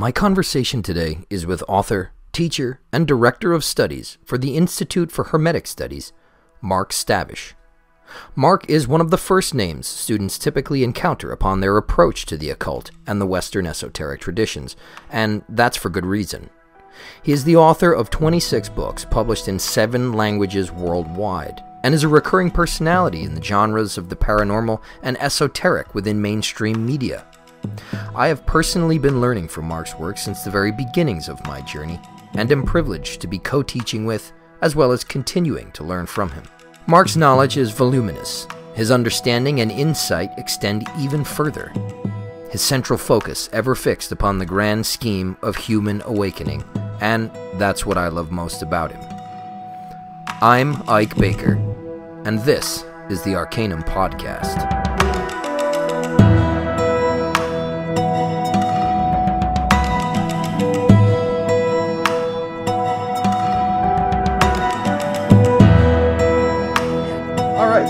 My conversation today is with author, teacher, and director of studies for the Institute for Hermetic Studies, Mark Stavish. Mark is one of the first names students typically encounter upon their approach to the occult and the Western esoteric traditions, and that's for good reason. He is the author of 26 books published in 7 languages worldwide, and is a recurring personality in the genres of the paranormal and esoteric within mainstream media. I have personally been learning from Mark's work since the very beginnings of my journey, and am privileged to be co-teaching with, as well as continuing to learn from him. Mark's knowledge is voluminous. His understanding and insight extend even further. His central focus ever fixed upon the grand scheme of human awakening, and that's what I love most about him. I'm Ike Baker, and this is the Arcanum Podcast.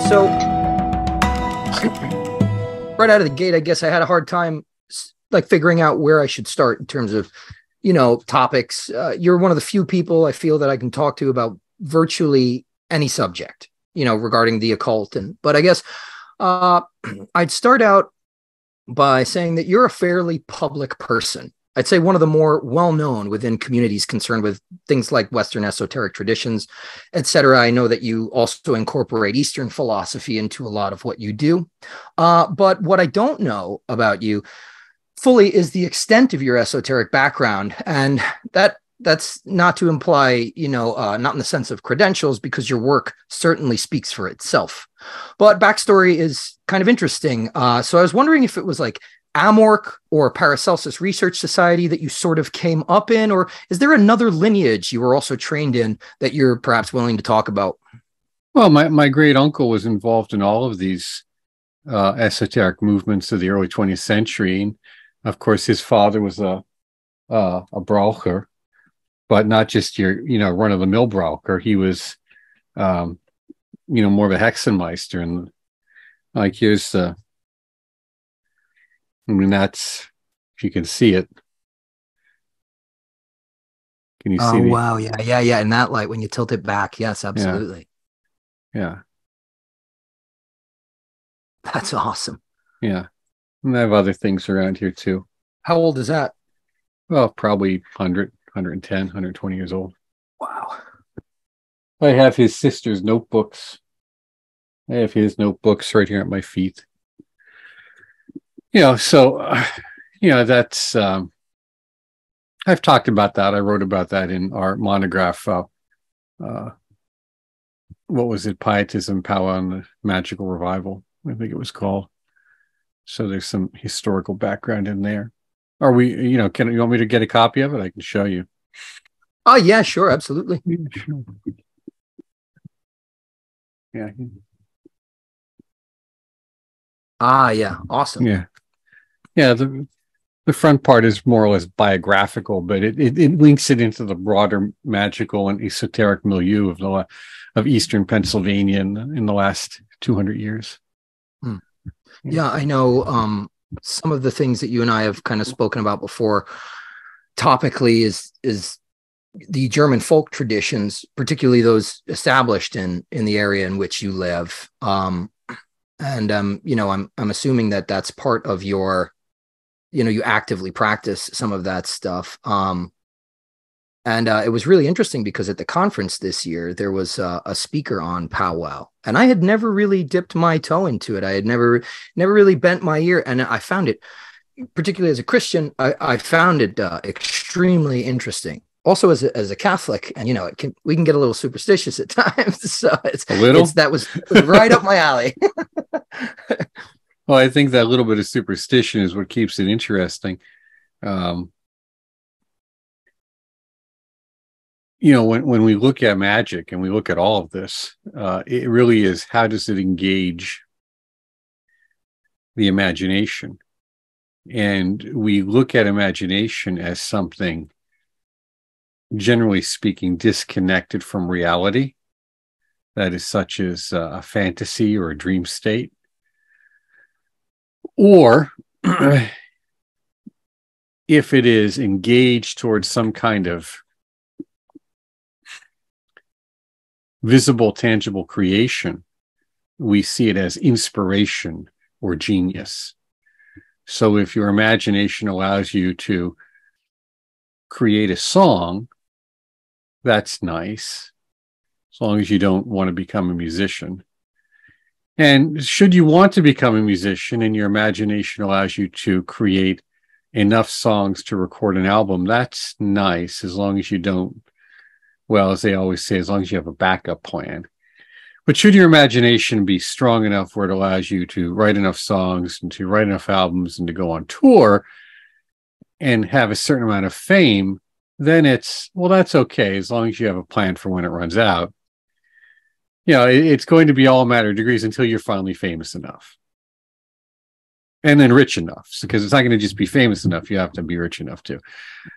So, right out of the gate, I guess I had a hard time figuring out where I should start in terms of, topics. You're one of the few people I feel that I can talk to about virtually any subject, regarding the occult. But I guess I'd start out by saying that you're a fairly public person. I'd say one of the more well-known within communities concerned with things like Western esoteric traditions, etc. I know that you also incorporate Eastern philosophy into a lot of what you do. But what I don't know about you fully is the extent of your esoteric background. And that's not to imply, not in the sense of credentials, because your work certainly speaks for itself. But backstory is kind of interesting. So I was wondering if it was like Amorc or Paracelsus Research Society that you sort of came up in, or is there another lineage you were also trained in that you're perhaps willing to talk about? Well, my great uncle was involved in all of these esoteric movements of the early 20th century. And of course, his father was a Braucher, but not just your run-of-the-mill Braucher. He was more of a Hexenmeister, and here's the. That's, if you can see it. Can you see? Oh, wow. Yeah. In that light, when you tilt it back. Yes, absolutely. Yeah. That's awesome. Yeah. And I have other things around here too. How old is that? Well, probably 100, 110, 120 years old. Wow. I have his sister's notebooks. I have his notebooks right here at my feet. That's, I've talked about that. I wrote about that in our monograph. What was it? Pietism, Power, and the Magical Revival, I think it was called. So there's some historical background in there. Are we, you want me to get a copy of it? I can show you. Oh, yeah, sure. Absolutely. Yeah, sure. Yeah. Ah, yeah. Awesome. Yeah. Yeah, the front part is more or less biographical, but it links it into the broader magical and esoteric milieu of Eastern Pennsylvania in the last 200 years. Yeah, I know some of the things that you and I have kind of spoken about before topically is the German folk traditions, particularly those established in the area in which you live. I'm assuming that that's part of your, you actively practice some of that stuff. It was really interesting because at the conference this year, there was a speaker on powwow, and I had never really dipped my toe into it. I had never really bent my ear, and I found it, particularly as a Christian, I found it extremely interesting. Also, as a Catholic, and we can get a little superstitious at times. So that was right up my alley. Well, I think that little bit of superstition is what keeps it interesting. When we look at magic and we look at all of this, it really is, how does it engage the imagination? And we look at imagination as something, generally speaking, disconnected from reality. That is such as a fantasy or a dream state. Or if it is engaged towards some kind of visible, tangible creation, we see it as inspiration or genius. So if your imagination allows you to create a song, that's nice, as long as you don't want to become a musician. And should you want to become a musician and your imagination allows you to create enough songs to record an album, that's nice, as long as you don't, well, as they always say, as long as you have a backup plan. But should your imagination be strong enough where it allows you to write enough songs and to write enough albums and to go on tour and have a certain amount of fame, then it's, well, that's okay, as long as you have a plan for when it runs out. You know, it's going to be all a matter of degrees until you're finally famous enough. And then rich enough, because it's not going to just be famous enough. You have to be rich enough too.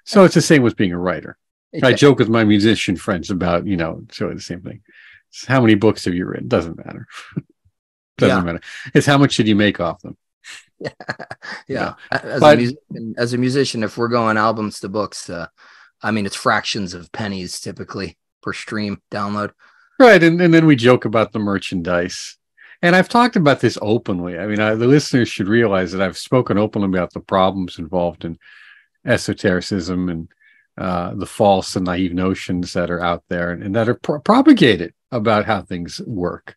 So it's the same with being a writer. I joke with my musician friends about, you know, sort of the same thing. It's how many books have you written? Doesn't matter. Doesn't matter. It's how much did you make off them? Yeah. As a musician, if we're going albums to books, I mean, it's fractions of pennies typically per stream download. Right. And then we joke about the merchandise. And I've talked about this openly. I mean, the listeners should realize that I've spoken openly about the problems involved in esotericism and the false and naive notions that are out there and that are propagated about how things work.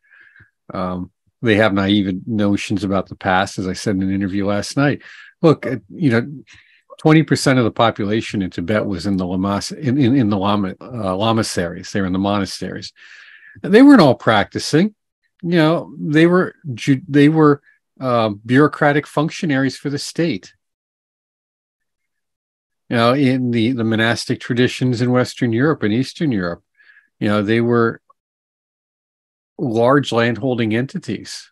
They have naive notions about the past, as I said in an interview last night. Look, 20% of the population in Tibet was in the lamaseries. They were in the monasteries. They weren't all practicing. You know, they were bureaucratic functionaries for the state. You know, in the monastic traditions in Western Europe and Eastern Europe, you know, they were large landholding entities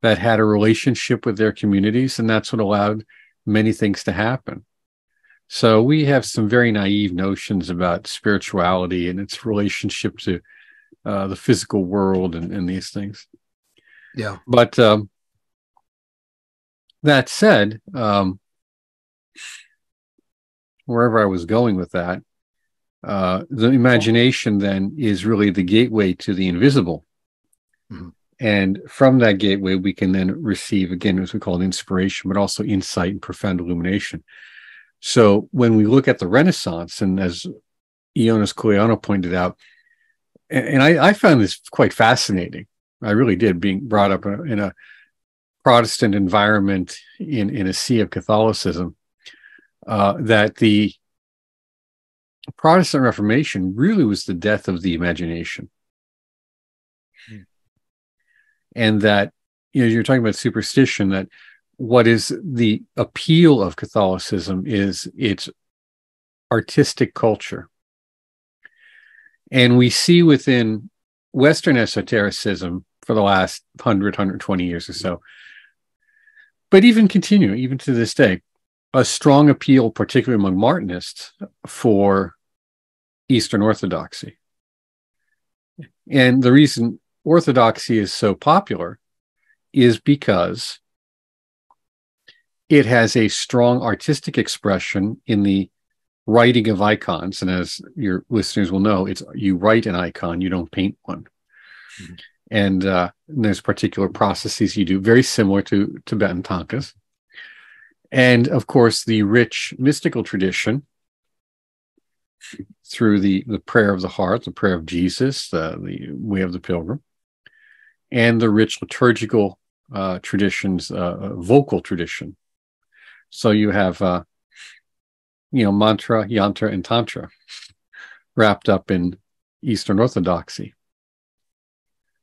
that had a relationship with their communities, and that's what allowed many things to happen. So we have some very naive notions about spirituality and its relationship to the physical world and these things. Yeah. But that said, wherever I was going with that, the imagination then is really the gateway to the invisible. Mm-hmm. And from that gateway, we can then receive, again, as we call it, inspiration, but also insight and profound illumination. So when we look at the Renaissance, and as Ioannis Koulianos pointed out, and I found this quite fascinating. I really did, being brought up in a Protestant environment in a sea of Catholicism, that the Protestant Reformation really was the death of the imagination. And that, you know, you're talking about superstition, that what is the appeal of Catholicism is its artistic culture. And we see within Western esotericism for the last 120 years or so, but even to this day, a strong appeal, particularly among Martinists, for Eastern Orthodoxy. And the reason Orthodoxy is so popular is because it has a strong artistic expression in the writing of icons. And as your listeners will know, it's you write an icon, you don't paint one. Mm-hmm. And there's particular processes you do, very similar to Tibetan Tankas. And of course, the rich mystical tradition through the prayer of the heart, the prayer of Jesus, the way of the pilgrim, and the rich liturgical traditions, vocal tradition. So you have, mantra, yantra, and tantra wrapped up in Eastern Orthodoxy.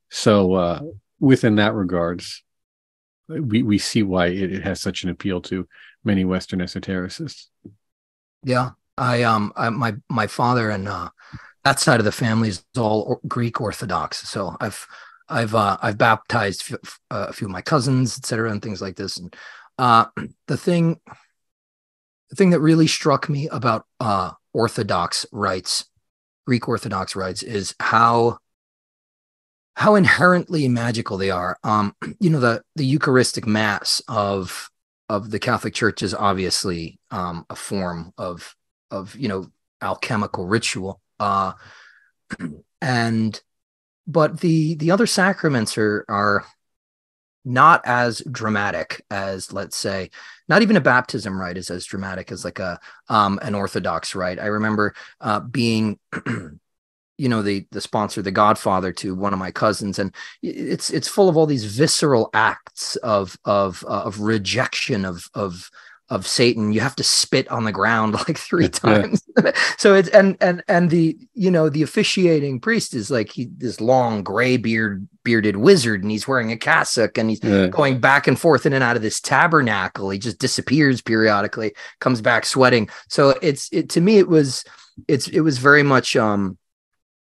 So within that regards, we see why it has such an appeal to many Western esotericists. Yeah, my father and that side of the family is all Greek Orthodox. So I've baptized a few of my cousins, etc., and things like this. And the thing that really struck me about Orthodox rites, Greek Orthodox rites, is how inherently magical they are. The Eucharistic Mass of the Catholic Church is obviously a form of alchemical ritual, and but the other sacraments are not as dramatic as, let's say, not even a baptism rite is as dramatic as like an Orthodox rite. I remember being the sponsor, the godfather to one of my cousins, and it's full of all these visceral acts of rejection of Satan. You have to spit on the ground like 3 times. So it's and the the officiating priest is like this long gray bearded wizard, and he's wearing a cassock, and he's going back and forth in and out of this tabernacle. He just disappears periodically, comes back sweating. So to me it was very much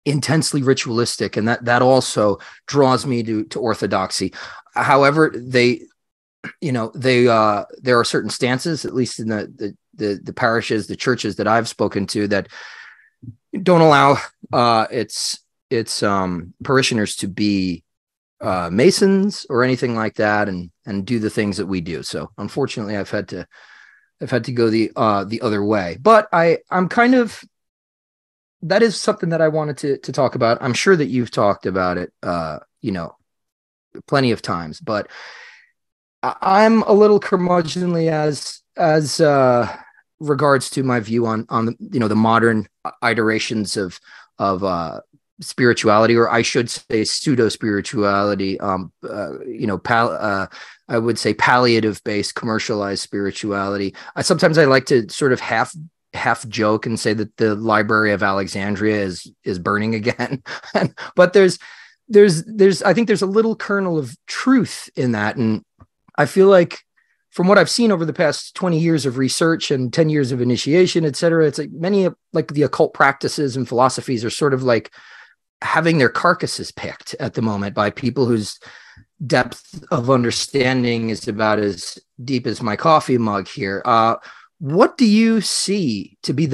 intensely ritualistic, and that also draws me to orthodoxy. However, there are certain stances, at least in the parishes, the churches that I've spoken to, that don't allow its parishioners to be Masons or anything like that, and do the things that we do. So unfortunately, I've had to go the other way. But I'm kind of, that is something that I wanted to talk about. I'm sure that you've talked about it, plenty of times, but I'm a little curmudgeonly as regards to my view on the modern iterations of spirituality, or I should say pseudo spirituality. I would say palliative based commercialized spirituality. Sometimes I like to sort of half joke and say that the Library of Alexandria is burning again. But there's I think there's a little kernel of truth in that. And I feel like, from what I've seen over the past 20 years of research and 10 years of initiation, et cetera, it's like many like the occult practices and philosophies are sort of like having their carcasses picked at the moment by people whose depth of understanding is about as deep as my coffee mug here. What do you see to be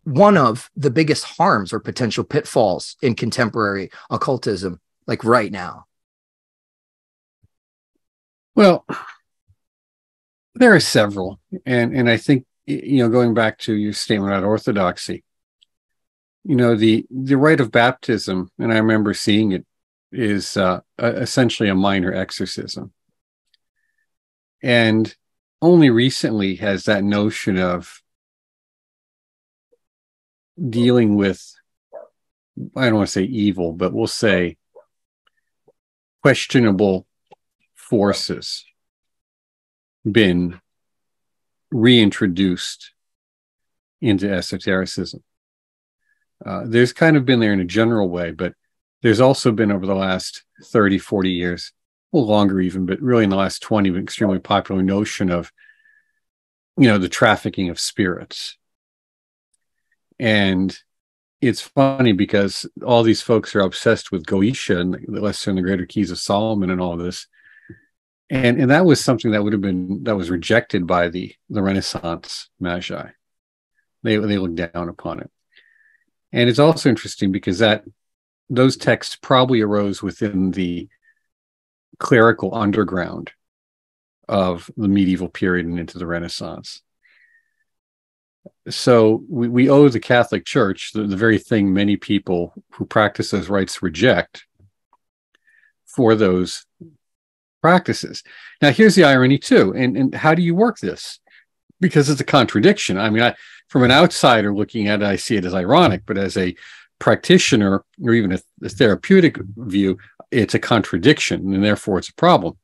one of the biggest harms or potential pitfalls in contemporary occultism, like right now? Well, there are several, and I think, going back to your statement about orthodoxy, the rite of baptism, and I remember seeing it, is essentially a minor exorcism, and only recently has that notion of dealing with, I don't want to say evil, but we'll say questionable forces, been reintroduced into esotericism. There's kind of been there in a general way, but there's also been, over the last 30, 40 years, well, longer even, but really in the last 20, an extremely popular notion of, the trafficking of spirits. And it's funny because all these folks are obsessed with Goetia and the Lesser and the Greater Keys of Solomon and all of this. And that was something that was rejected by the Renaissance Magi. They looked down upon it. And it's also interesting because those texts probably arose within the clerical underground of the medieval period and into the Renaissance. So we owe the Catholic Church the very thing many people who practice those rites reject for those practices. Now, here's the irony too. And how do you work this? Because it's a contradiction. I mean, from an outsider looking at it, I see it as ironic, but as a practitioner or even a therapeutic view, it's a contradiction, and therefore it's a problem.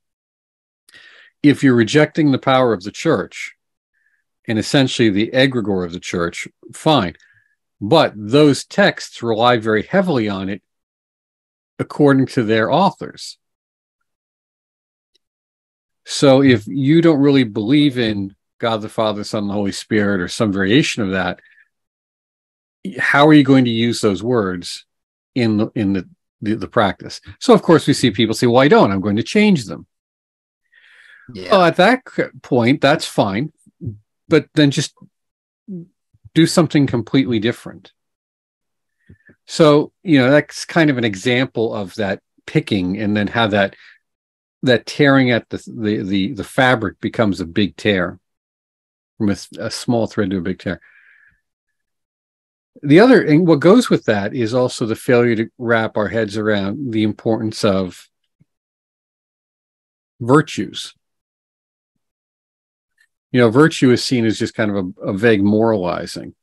If you're rejecting the power of the church and essentially the egregore of the church, fine. But those texts rely very heavily on it according to their authors. So if you don't really believe in God the Father, Son, and the Holy Spirit, or some variation of that, how are you going to use those words in the practice? So of course we see people say, well, I don't, I'm going to change them. Yeah. Well, at that point, that's fine, but then just do something completely different. So, that's kind of an example of that picking, and then how that that tearing at the fabric becomes a big tear, from a small thread to a big tear. The other, and what goes with that, is also the failure to wrap our heads around the importance of virtues. You know, virtue is seen as just kind of a vague moralizing.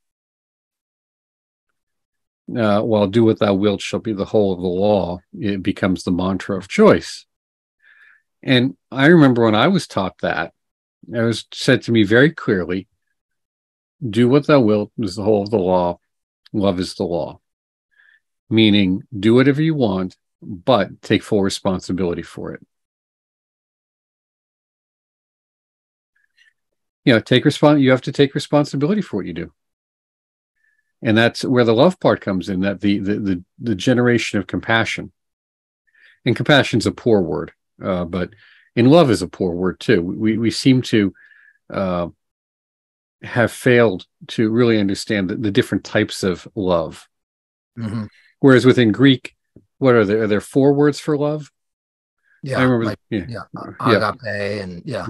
While do what thou wilt shall be the whole of the law, it becomes the mantra of choice. And I remember when I was taught that, it was said to me very clearly, do what thou wilt is the whole of the law, love is the law. Meaning, do whatever you want, but take full responsibility for it. You know, you have to take responsibility for what you do. And that's where the love part comes in, that the generation of compassion. And compassion's a poor word, but in love is a poor word too. We seem to have failed to really understand the different types of love. Mm-hmm. Whereas within Greek, what are there 4 words for love? Yeah, I remember. like, agape, and yeah.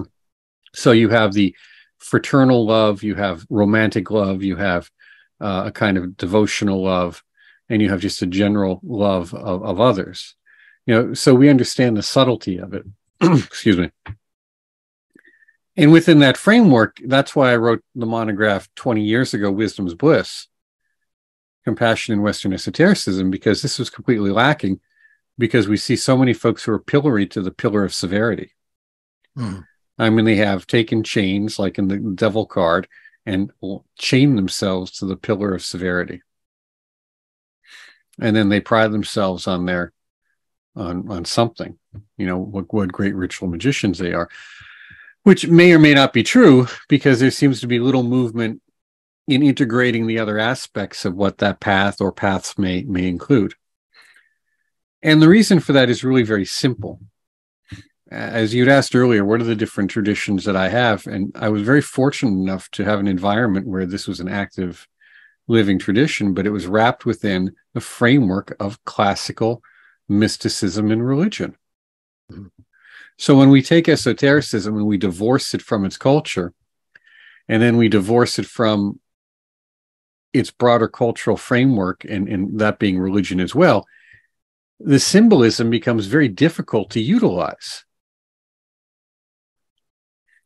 So you have the fraternal love, you have romantic love, you have a kind of devotional love, and you have just a general love of others. You know, so we understand the subtlety of it. Excuse me. And within that framework, that's why I wrote the monograph 20 years ago, Wisdom's Bliss, Compassion in Western Esotericism, because this was completely lacking, because we see so many folks who are pilloried to the pillar of severity. Mm. I mean, they have taken chains, like in the devil card, and chain themselves to the pillar of severity. And then they pride themselves on on something, you know, what great ritual magicians they are, which may or may not be true, because there seems to be little movement in integrating the other aspects of what that path or paths may include. And the reason for that is really very simple. As you'd asked earlier, what are the different traditions that I have? And I was very fortunate enough to have an environment where this was an active living tradition, but it was wrapped within the framework of classical mysticism and religion. Mm-hmm. So when we take esotericism and we divorce it from its culture, and then we divorce it from its broader cultural framework, and that being religion as well, the symbolism becomes very difficult to utilize.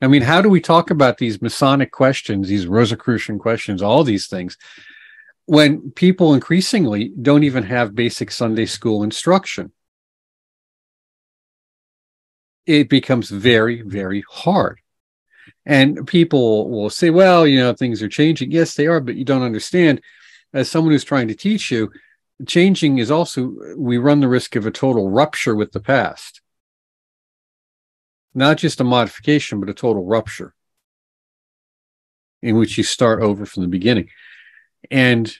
I mean, how do we talk about these Masonic questions, these Rosicrucian questions, all these things, when people increasingly don't even have basic Sunday school instruction? It becomes very, very hard. And people will say, well, you know, things are changing. Yes, they are, but you don't understand. As someone who's trying to teach you, changing is also, we run the risk of a total rupture with the past. Not just a modification, but a total rupture in which you start over from the beginning. And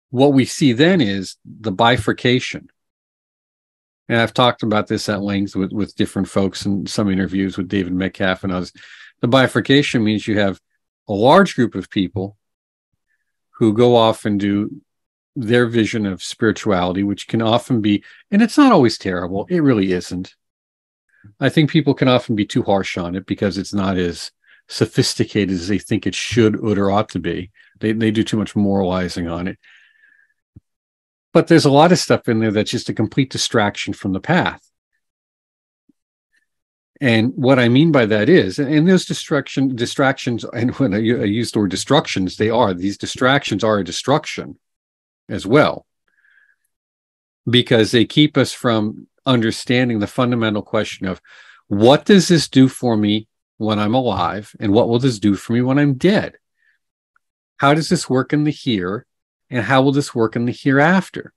what we see then is the bifurcation. And I've talked about this at length with different folks in some interviews with David Metcalf and others. The bifurcation means you have a large group of people who go off and do their vision of spirituality, which can often be, and it's not always terrible, it really isn't. I think people can often be too harsh on it because it's not as sophisticated as they think it should or ought to be. They do too much moralizing on it. But there's a lot of stuff in there that's just a complete distraction from the path. And what I mean by that is, and those distractions, and when I use the word destructions, these distractions are a destruction as well, because they keep us from understanding the fundamental question of, what does this do for me when I'm alive, and what will this do for me when I'm dead? How does this work in the here, and how will this work in the hereafter?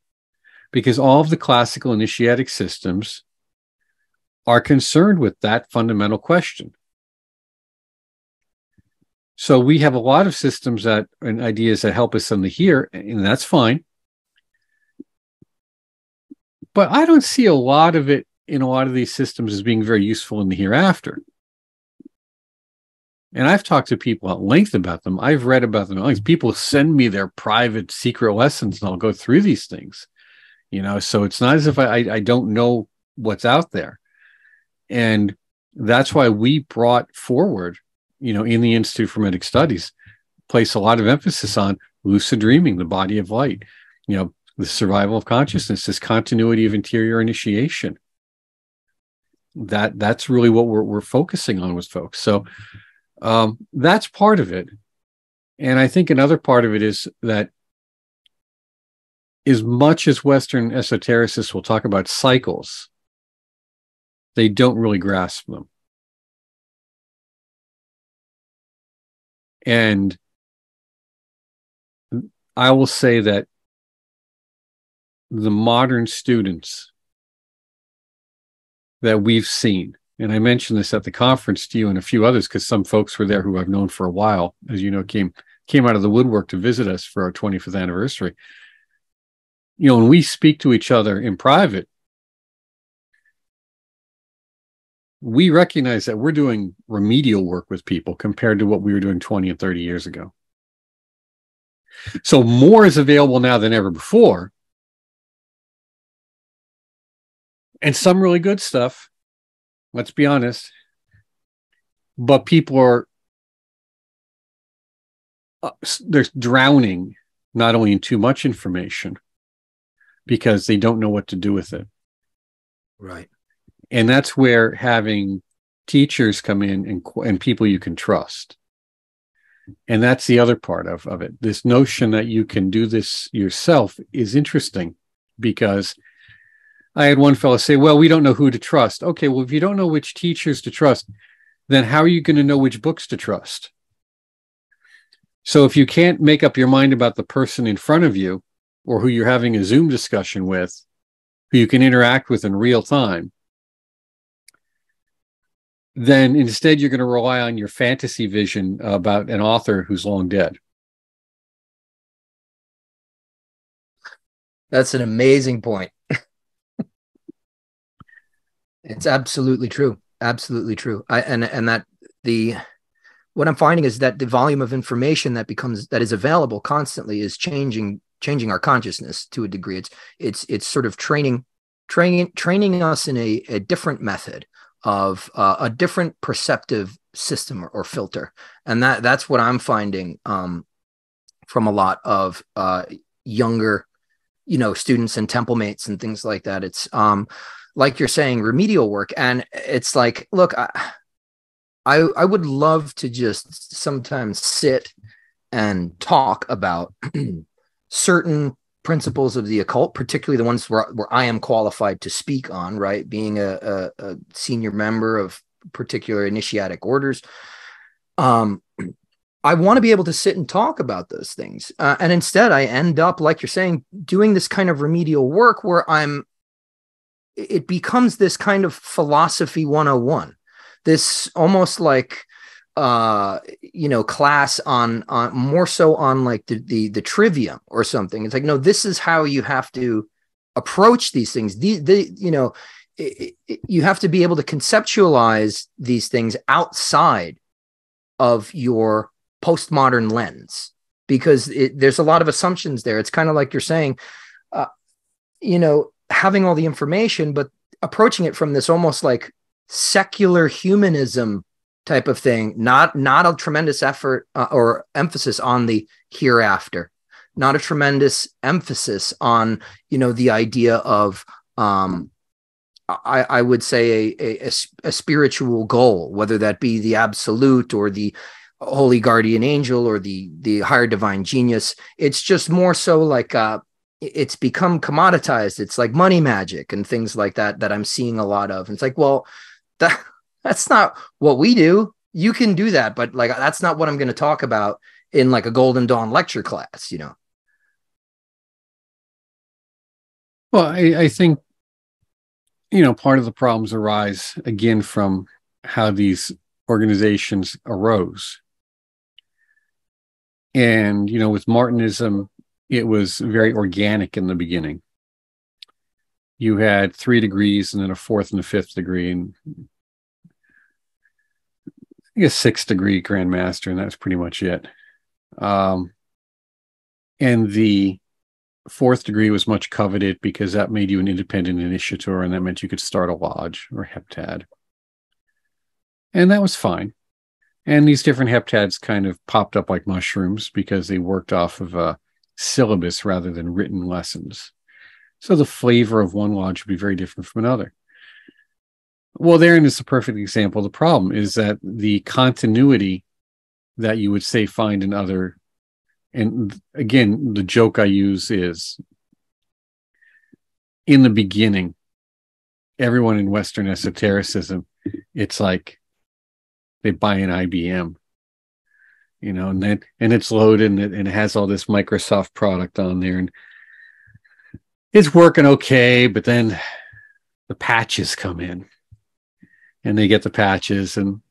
Because all of the classical initiatic systems are concerned with that fundamental question. So we have a lot of systems and ideas that help us in the here, and that's fine. But I don't see a lot of it in a lot of these systems as being very useful in the hereafter. And I've talked to people at length about them. I've read about them at length. People send me their private secret lessons, and I'll go through these things. You know, so it's not as if I don't know what's out there. And that's why we brought forward, in the Institute for Hermetic Studies, place a lot of emphasis on lucid dreaming, the body of light, the survival of consciousness, this continuity of interior initiation. That's really what we're focusing on with folks. So that's part of it. And I think another part of it is that as much as Western esotericists will talk about cycles, they don't really grasp them. And I will say that the modern students that we've seen, and I mentioned this at the conference to you and a few others because some folks were there who I've known for a while, as you know, came out of the woodwork to visit us for our 25th anniversary. When we speak to each other in private, we recognize that we're doing remedial work with people compared to what we were doing 20 and 30 years ago. So more is available now than ever before. And some really good stuff, let's be honest. But people are they're drowning not only in too much information because they don't know what to do with it. Right. And that's where having teachers come in and people you can trust. And that's the other part of it. This notion that you can do this yourself is interesting because I had one fellow say, well, we don't know who to trust. Okay, well, if you don't know which teachers to trust, then how are you going to know which books to trust? So if you can't make up your mind about the person in front of you or who you're having a Zoom discussion with, who you can interact with in real time, then instead you're going to rely on your fantasy vision about an author who's long dead. That's an amazing point. It's absolutely true. Absolutely true. What I'm finding is that the volume of information that is available constantly is changing our consciousness to a degree. It's sort of training us in a different method of a different perceptive system or filter. And that's what I'm finding from a lot of younger, students and temple mates and things like that. It's like you're saying, remedial work. And it's like, look, I would love to just sometimes sit and talk about certain principles of the occult, particularly the ones where I am qualified to speak on, right? Being a senior member of particular initiatic orders. I want to be able to sit and talk about those things. And instead I end up, like you're saying, doing this kind of remedial work where it becomes this kind of philosophy 101, this almost like, class on more so on like the trivium or something. It's like, no, this is how you have to approach these things. You have to be able to conceptualize these things outside of your postmodern lens, because there's a lot of assumptions there. It's kind of like you're saying, having all the information, but approaching it from this almost like secular humanism type of thing, not a tremendous effort or emphasis on the hereafter, not a tremendous emphasis on, the idea of, I would say a spiritual goal, whether that be the absolute or the holy guardian angel or the higher divine genius. It's just more so like, it's become commoditized. It's like money magic and things like that I'm seeing a lot of. And it's like, well, that's not what we do. You can do that, but like, that's not what I'm going to talk about in like a Golden Dawn lecture class, Well, I think, part of the problems arise again from how these organizations arose. And, with Martinism, it was very organic in the beginning. You had 3 degrees and then a 4th and a 5th degree, and I guess 6th degree Grand Master, and that's pretty much it. And the fourth degree was much coveted because that made you an independent initiator, and that meant you could start a lodge or heptad. And that was fine. And these different heptads kind of popped up like mushrooms because they worked off of a syllabus rather than written lessons. So the flavor of one lodge would be very different from another. Well, therein is a perfect example. The problem is that the continuity that you would say find in other, and again, the joke I use is, in the beginning, everyone in Western esotericism, it's like they buy an IBM, you know, and it's loaded and it has all this Microsoft product on there, and it's working okay, but then the patches come in, and they get the patches, and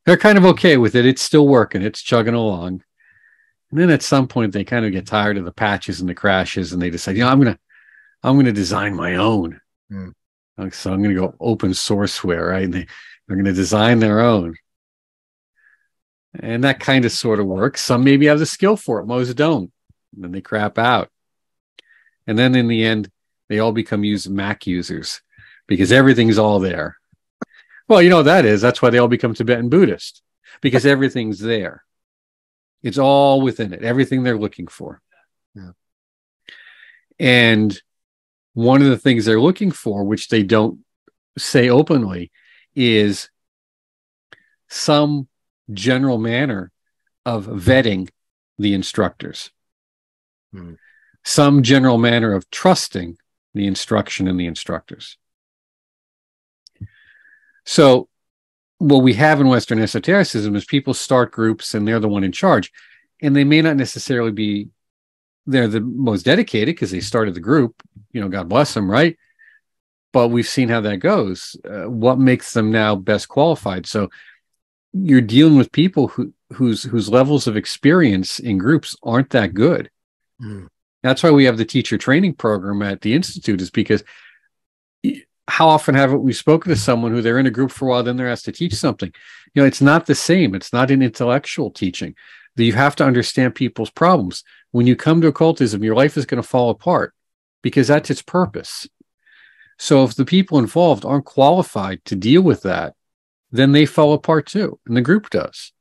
they're kind of okay with it. It's still working. It's chugging along. And then at some point, they kind of get tired of the patches and the crashes, and they decide, you know, I'm gonna design my own. So I'm gonna go open sourceware, right? And they're gonna design their own. And that kind of sort of works. Some maybe have the skill for it, most don't. And then they crap out. And then in the end, they all become Mac users because everything's all there. Well, you know what that is. That's why they all become Tibetan Buddhist, because everything's there. It's all within it, everything they're looking for. Yeah. And one of the things they're looking for, which they don't say openly, is some general manner of vetting the instructors, some general manner of trusting the instruction and the instructors. So what we have in Western esotericism is people start groups and they're the one in charge, and they may not necessarily be, they're the most dedicated because they started the group, you know, God bless them, right? But we've seen how that goes. What makes them now best qualified? So you're dealing with people whose levels of experience in groups aren't that good. That's why we have the teacher training program at the Institute, is because how often have we spoken to someone who they're in a group for a while, then they're asked to teach something? You know, it's not the same. It's not an intellectual teaching. You have to understand people's problems. When you come to occultism, your life is going to fall apart because that's its purpose. So if the people involved aren't qualified to deal with that, then they fall apart too, and the group does.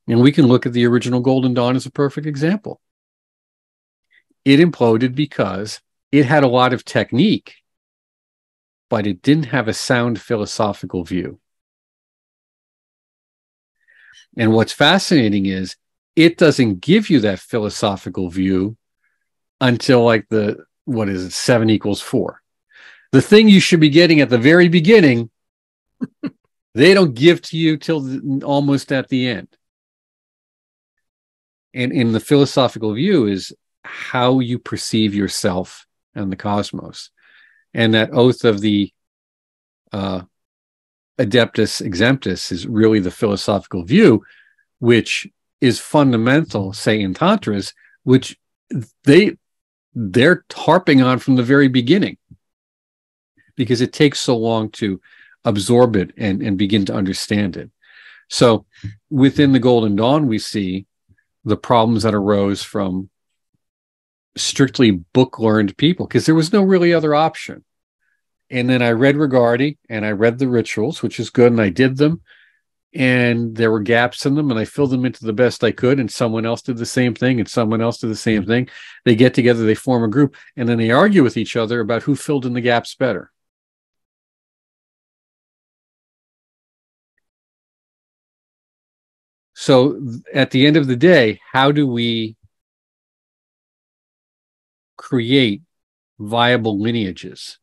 And we can look at the original Golden Dawn as a perfect example. It imploded because it had a lot of technique, but it didn't have a sound philosophical view. And what's fascinating is it doesn't give you that philosophical view until like 7 equals 4. The thing you should be getting at the very beginning, they don't give to you till almost at the end. And in the philosophical view is how you perceive yourself and the cosmos. And that oath of the Adeptus Exemptus is really the philosophical view, which is fundamental, say, in Tantras, which they're harping on from the very beginning, because it takes so long to absorb it and begin to understand it. So within the Golden Dawn, we see the problems that arose from strictly book-learned people, because there was no really other option. And then I read Regardie and I read the rituals, which is good, and I did them, and there were gaps in them, and I filled them into the best I could, and someone else did the same thing, and someone else did the same thing. They get together, they form a group, and then they argue with each other about who filled in the gaps better. So at the end of the day, how do we create viable lineages?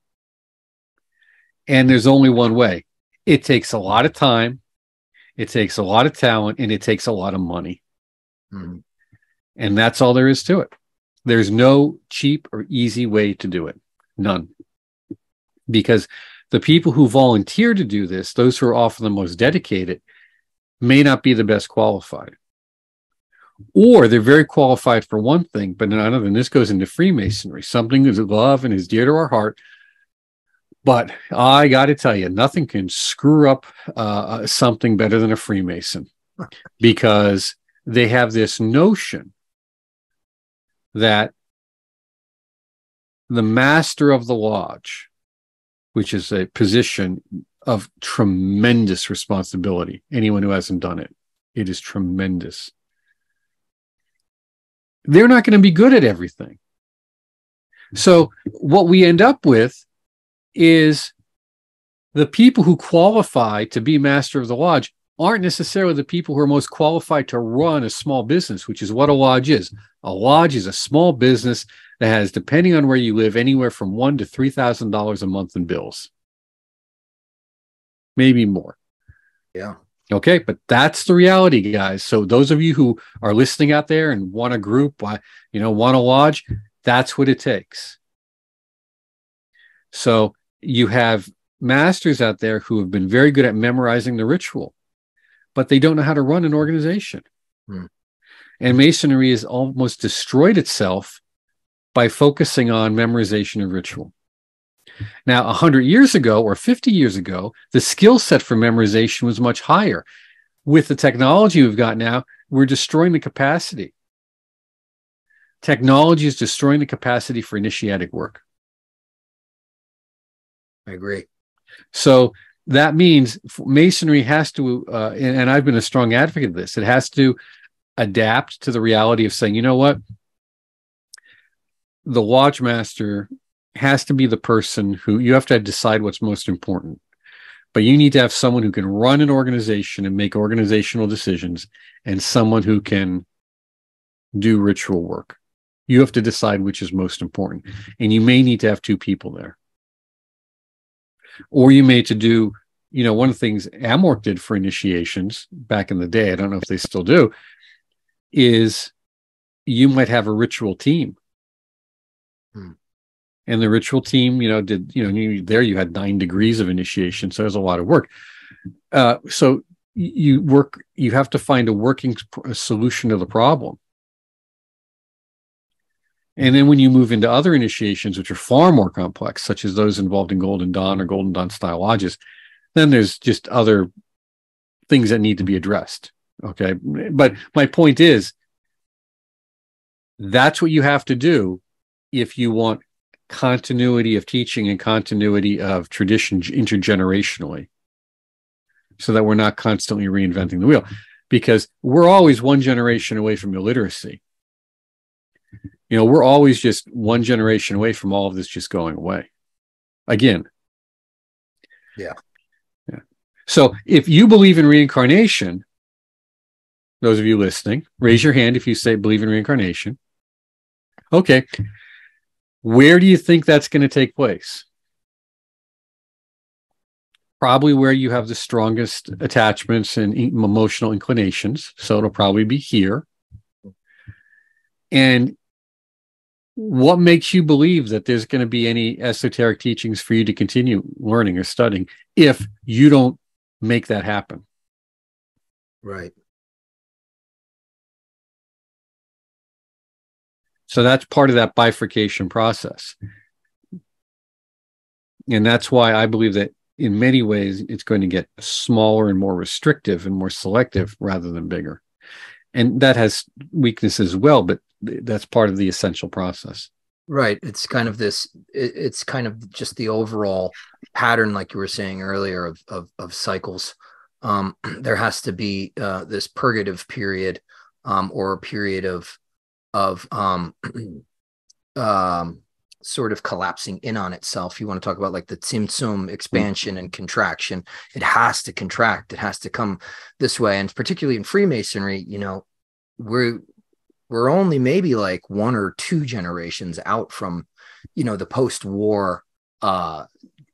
And there's only one way. It takes a lot of time, it takes a lot of talent, and it takes a lot of money. And that's all there is to it. There's no cheap or easy way to do it. None. Because the people who volunteer to do this, those who are often the most dedicated, may not be the best qualified. Or they're very qualified for one thing, but another. And this goes into Freemasonry, something that we love and is dear to our heart. But I got to tell you, nothing can screw up something better than a Freemason, because they have this notion that the master of the lodge, which is a position of tremendous responsibility. Anyone who hasn't done it, it is tremendous. They're not going to be good at everything. So what we end up with is the people who qualify to be master of the lodge aren't necessarily the people who are most qualified to run a small business, which is what a lodge is. A lodge is a small business that has, depending on where you live, anywhere from $1,000 to $3,000 a month in bills. Maybe more. Yeah. Okay, but that's the reality, guys. So those of you who are listening out there and want a group, want a lodge, that's what it takes. So you have masters out there who have been very good at memorizing the ritual, but they don't know how to run an organization. And Masonry has almost destroyed itself by focusing on memorization of ritual. Now, 100 years ago or 50 years ago, the skill set for memorization was much higher. With the technology we've got now, we're destroying the capacity. Technology is destroying the capacity for initiatic work. I agree. So that means Masonry has to, and I've been a strong advocate of this, it has to adapt to the reality of saying, you know what? The lodge master has to be the person who you have to decide what's most important. But you need to have someone who can run an organization and make organizational decisions, and someone who can do ritual work. You have to decide which is most important. And you may need to have two people there. Or you may to do, one of the things Amorc did for initiations back in the day, I don't know if they still do, is you might have a ritual team. And the ritual team, there you had 9 degrees of initiation. So there's a lot of work. So you have to find a working solution to the problem. And then when you move into other initiations, which are far more complex, such as those involved in Golden Dawn or Golden Dawn style lodges, then there's just other things that need to be addressed. Okay. But my point is, that's what you have to do if you want continuity of teaching and continuity of tradition intergenerationally, so that we're not constantly reinventing the wheel, because we're always one generation away from illiteracy. We're always just one generation away from all of this just going away again. Yeah. So if you believe in reincarnation, those of you listening, raise your hand if you say believe in reincarnation. Okay. Where do you think that's going to take place? Probably where you have the strongest attachments and emotional inclinations. So it'll probably be here. And what makes you believe that there's going to be any esoteric teachings for you to continue learning or studying if you don't make that happen? Right. So that's part of that bifurcation process. And that's why I believe that in many ways, it's going to get smaller and more restrictive and more selective rather than bigger. And that has weaknesses as well, but that's part of the essential process. Right. It's kind of it's kind of just the overall pattern, like you were saying earlier, of cycles. There has to be this purgative period, or a period of sort of collapsing in on itself. You want to talk about like the Tsimtsum expansion and contraction. It has to contract. It has to come this way. And particularly in Freemasonry, we're only maybe like 1 or 2 generations out from, the post-war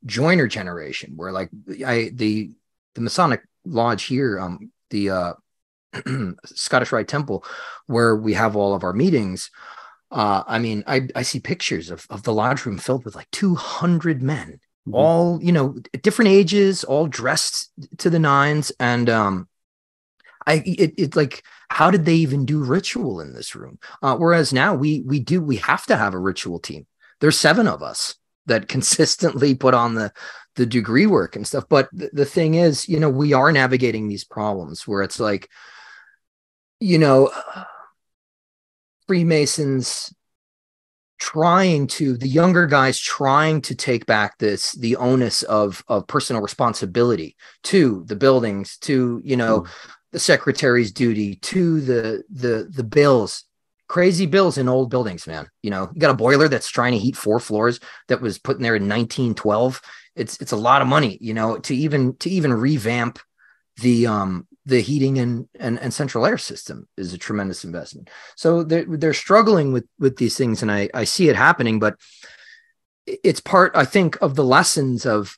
joiner generation, where like the Masonic Lodge here, the Scottish Rite Temple, where we have all of our meetings. I see pictures of the lodge room filled with like 200 men, all, different ages, all dressed to the nines. And it's like, how did they even do ritual in this room? Whereas now we have to have a ritual team. There's 7 of us that consistently put on the degree work and stuff. But the thing is, we are navigating these problems where it's like, Freemasons the younger guys trying to take back the onus of personal responsibility to the buildings, to, the secretary's duty, to the bills, crazy bills in old buildings, man. You got a boiler that's trying to heat 4 floors that was put in there in 1912. It's a lot of money, to even revamp the heating and central air system is a tremendous investment. So they're struggling with these things, and I see it happening, but it's part, I think, of the lessons of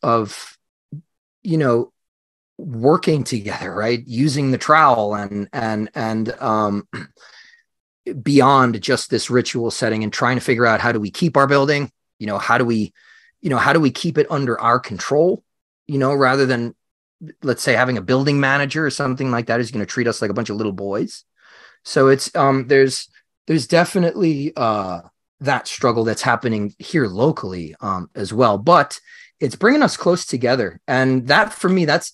working together, right? Using the trowel and beyond just this ritual setting, and trying to figure out, how do we keep our building? How do we keep it under our control? Rather than, let's say, having a building manager or something like that is going to treat us like a bunch of little boys. So it's there's definitely that struggle that's happening here locally as well, but it's bringing us close together. And that, for me, that's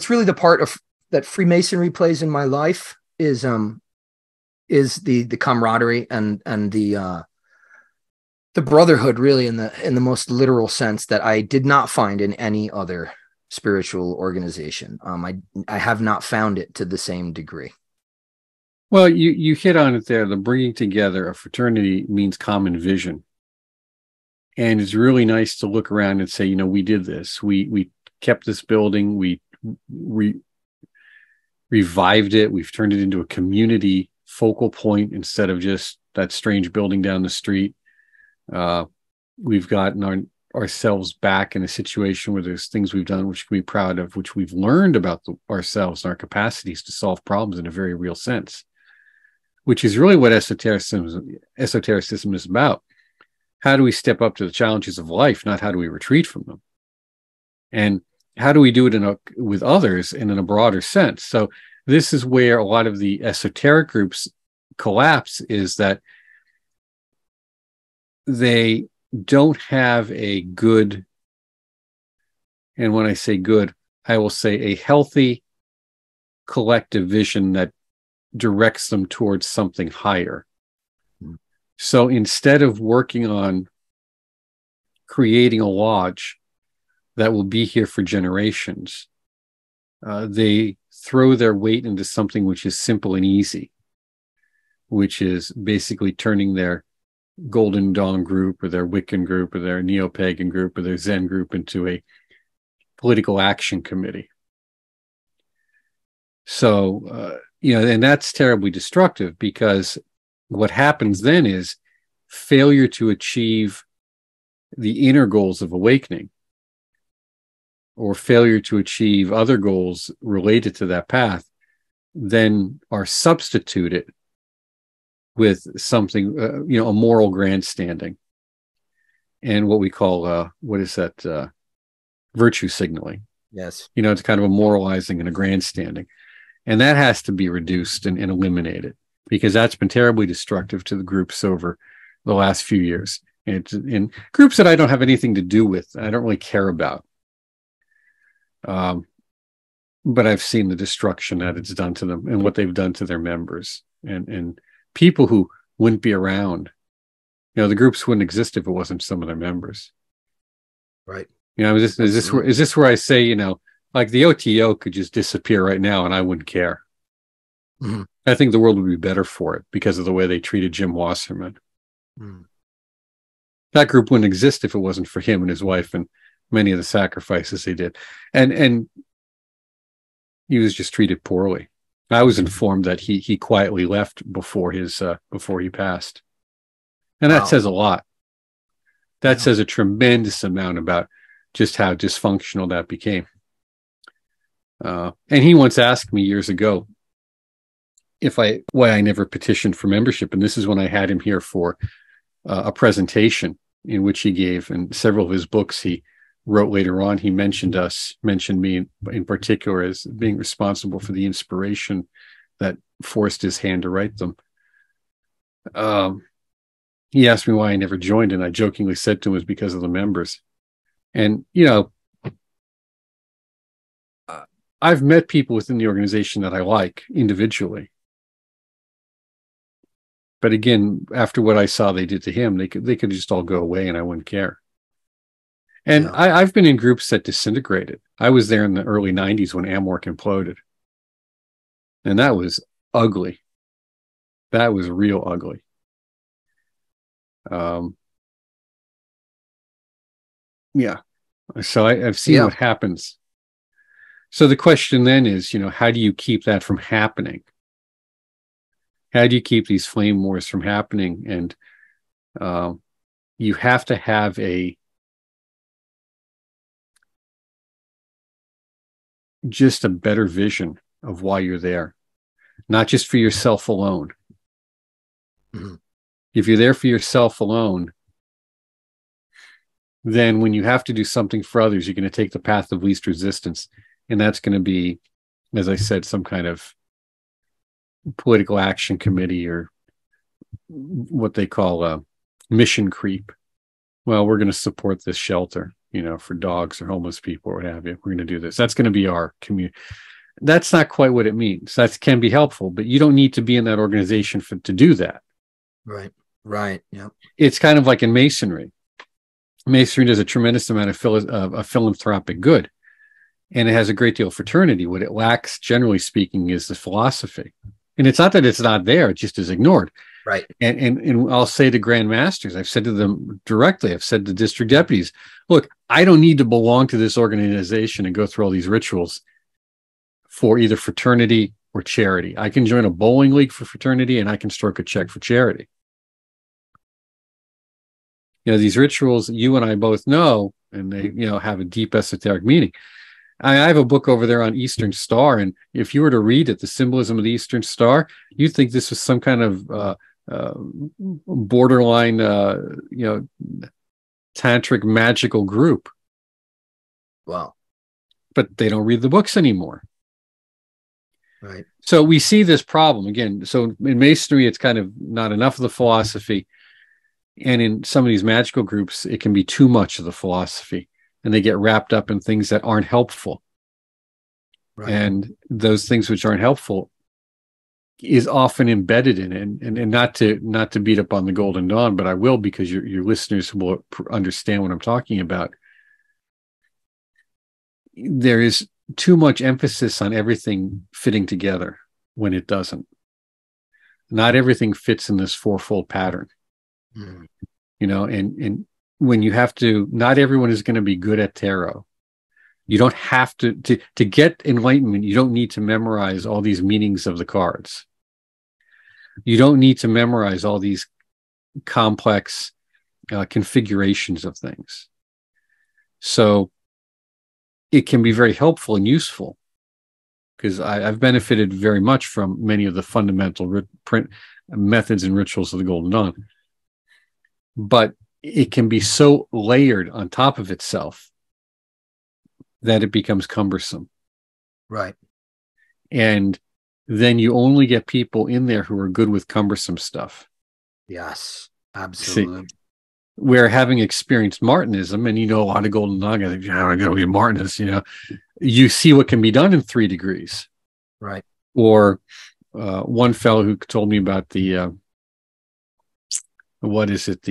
really the part of that Freemasonry plays in my life, is the camaraderie and the brotherhood, really, in the most literal sense, that I did not find in any other spiritual organization. I have not found it to the same degree. Well, you hit on it there. The bringing together a fraternity means common vision, and it's really nice to look around and say, we did this. We kept this building. We revived it. We've turned it into a community focal point instead of just that strange building down the street. We've gotten ourselves back in a situation where there's things we've done which we can be proud of, which we've learned about ourselves and our capacities to solve problems in a very real sense, which is really what esotericism is about. How do we step up to the challenges of life, not how do we retreat from them? And how do we do it with others and in a broader sense? So this is where a lot of the esoteric groups collapse, is that they don't have a good, and when I say good, I will say a healthy collective vision that directs them towards something higher. So instead of working on creating a lodge that will be here for generations, they throw their weight into something which is simple and easy, which is basically turning their Golden Dawn group or their Wiccan group or their neo-pagan group or their Zen group into a political action committee. So, and that's terribly destructive, because what happens then is failure to achieve the inner goals of awakening, or failure to achieve other goals related to that path, then are substituted with something, a moral grandstanding, and what we call, virtue signaling. Yes. It's kind of a moralizing and a grandstanding. And that has to be reduced and eliminated, because that's been terribly destructive to the groups over the last few years. And it's in groups that I don't have anything to do with, I don't really care about. But I've seen the destruction that it's done to them and what they've done to their members and people who wouldn't be around. The groups wouldn't exist if it wasn't some of their members. Right. Is this where I say, like the OTO could just disappear right now and I wouldn't care. Mm-hmm. I think the world would be better for it because of the way they treated Jim Wasserman. Mm. That group wouldn't exist if it wasn't for him and his wife and many of the sacrifices they did. And he was just treated poorly. I was informed that he quietly left before he passed. And that says a lot. That says a tremendous amount about just how dysfunctional that became. And he once asked me years ago why I never petitioned for membership. And this is when I had him here for a presentation in which he gave, and several of his books he wrote later on. He mentioned me in particular as being responsible for the inspiration that forced his hand to write them. He asked me why I never joined, and I jokingly said to him it was because of the members. And, I've met people within the organization that I like individually. But again, after what I saw they did to him, they could just all go away and I wouldn't care. And Yeah. I've been in groups that disintegrated. I was there in the early 90s when Amwork imploded. And that was ugly. That was real ugly. Yeah. So I've seen what happens. So the question then is, how do you keep that from happening? How do you keep these flame wars from happening? And you have to have just a better vision of why you're there, not just for yourself alone. Mm-hmm. If you're there for yourself alone, then when you have to do something for others, you're going to take the path of least resistance. And that's going to be, as I said, some kind of political action committee or what they call a mission creep. Well, we're going to support this shelter, for dogs or homeless people or what have you. We're going to do this. That's going to be our community. That's not quite what it means. That can be helpful, but you don't need to be in that organization to do that. Right. Right. Yeah. It's kind of like in Masonry. Masonry does a tremendous amount of philanthropic good, and it has a great deal of fraternity. What it lacks, generally speaking, is the philosophy. And it's not that it's not there; it just is ignored. Right. And I'll say to Grand Masters, I've said to them directly, I've said to district deputies, look, I don't need to belong to this organization and go through all these rituals for either fraternity or charity. I can join a bowling league for fraternity, and I can stroke a check for charity. These rituals you and I both know, and they, have a deep esoteric meaning. I have a book over there on Eastern Star, and if you were to read it, the symbolism of the Eastern Star, you'd think this was some kind of borderline, tantric magical group. Wow. But they don't read the books anymore. Right. So we see this problem again. So in Masonry, it's kind of not enough of the philosophy. And in some of these magical groups, it can be too much of the philosophy, and they get wrapped up in things that aren't helpful. Right. And those things which aren't helpful is often embedded in it. And not to beat up on the Golden Dawn, but I will, because your listeners will understand what I'm talking about. There is too much emphasis on everything fitting together when it doesn't. Not everything fits in this fourfold pattern. Mm. And when you have to, not everyone is going to be good at tarot. You don't have to get enlightenment. You don't need to memorize all these meanings of the cards. You don't need to memorize all these complex configurations of things. So it can be very helpful and useful, because I've benefited very much from many of the fundamental print methods and rituals of the Golden Dawn. But it can be so layered on top of itself that it becomes cumbersome. Right. And then you only get people in there who are good with cumbersome stuff. Yes, absolutely. See, where having experienced Martinism, and a lot of Golden Dawn, I think, I'm going to be a Martinist, you see what can be done in 3 degrees. Right. Or one fellow who told me about the, what is it?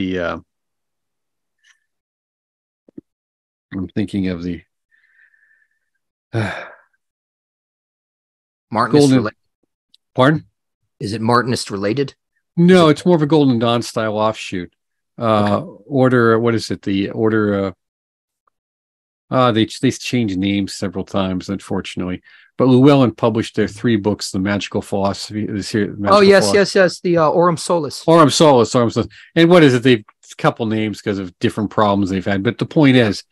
I'm thinking of the Martinist related. Pardon? Is it Martinist related? No, it's more of a Golden Dawn style offshoot. Okay. Order, what is it? The Order. They changed names several times, unfortunately. But Llewellyn published their 3 books, The Magical Philosophy. Yes. The Aurum Solis. Aurum Solis. And what is it? They've a couple names because of different problems they've had. But the point is,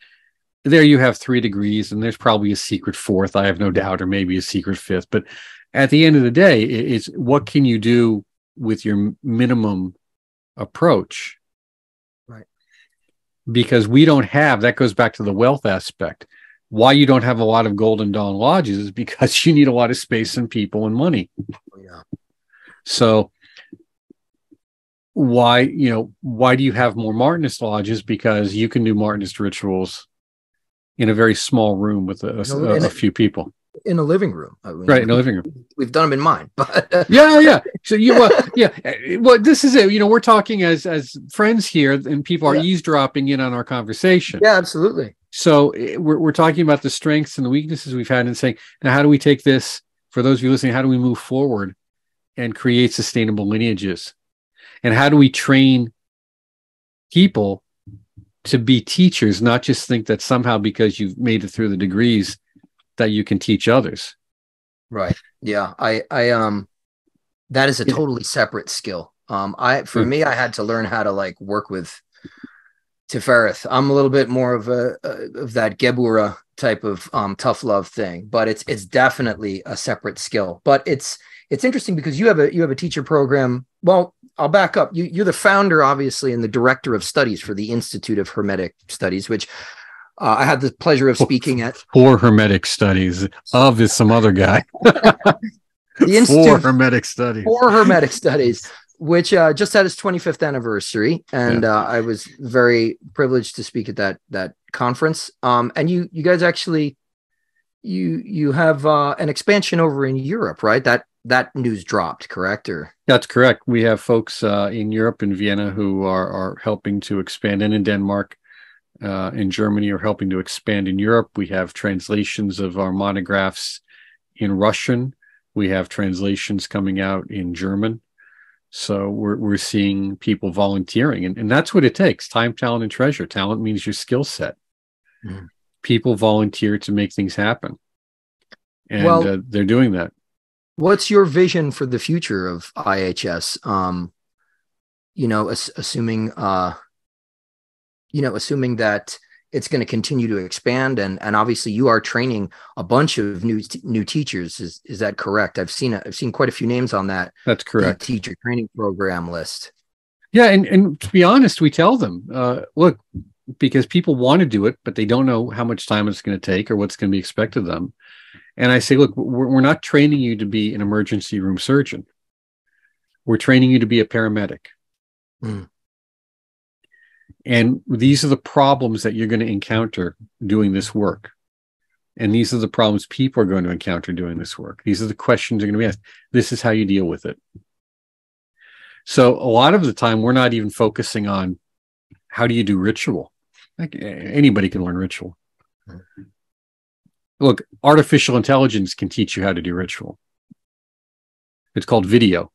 there you have 3 degrees, and there's probably a secret 4th, I have no doubt, or maybe a secret 5th. But at the end of the day, it's what can you do with your minimum approach? Right. Because we don't have, that goes back to the wealth aspect. Why you don't have a lot of Golden Dawn lodges is because you need a lot of space and people and money. Yeah. So why do you have more Martinist lodges? Because you can do Martinist rituals in a very small room with a few people. in a living room. I mean, right, in a living room. We've done them in mine, but Yeah. So well, this is it. We're talking as friends here, and people are eavesdropping in on our conversation. Yeah, absolutely. So we're talking about the strengths and the weaknesses we've had, and saying, now how do we take this? For those of you listening, how do we move forward and create sustainable lineages? And how do we train people to be teachers, not just think that somehow because you've made it through the degrees that you can teach others? Right. Yeah. That is a totally separate skill. For me, I had to learn how to like work with Tifereth. I'm a little bit more of that Gebura type of tough love thing, but it's definitely a separate skill. But it's interesting because you have a teacher program. Well, I'll back up. You're the founder, obviously, and the director of studies for the Institute of Hermetic Studies, which I had the pleasure of speaking at. For Hermetic Studies. Of is some other guy. The Institute for Hermetic Studies. For Hermetic Studies, which just had its 25th anniversary, and I was very privileged to speak at that conference. And you guys actually you have an expansion over in Europe, right? That news dropped, correct? Or that's correct. We have folks in Europe, in Vienna, who are helping to expand, and in Denmark, in Germany, are helping to expand in Europe. We have translations of our monographs in Russian. We have translations coming out in German. So we're seeing people volunteering, and that's what it takes: time, talent, and treasure. Talent means your skill set. Mm. People volunteer to make things happen, and they're doing that. What's your vision for the future of IHS? Assuming that it's going to continue to expand, and obviously you are training a bunch of new teachers. Is that correct? I've seen quite a few names on that. That's correct. Teacher training program list. Yeah, and to be honest, we tell them, look, because people want to do it, but they don't know how much time it's going to take or what's going to be expected of them. And I say, look, we're not training you to be an emergency room surgeon. We're training you to be a paramedic. Mm. And these are the problems that you're going to encounter doing this work. And these are the problems people are going to encounter doing this work. These are the questions you're going to be asked. This is how you deal with it. So a lot of the time, we're not even focusing on how do you do ritual. Like, anybody can learn ritual. Mm-hmm. Look, artificial intelligence can teach you how to do ritual. It's called video.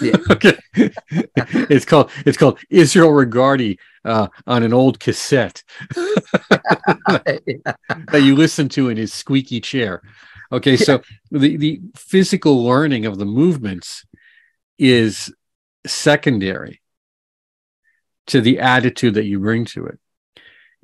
Yeah. Okay. It's called Israel Regardie on an old cassette that you listen to in his squeaky chair. Okay, so the physical learning of the movements is secondary to the attitude that you bring to it.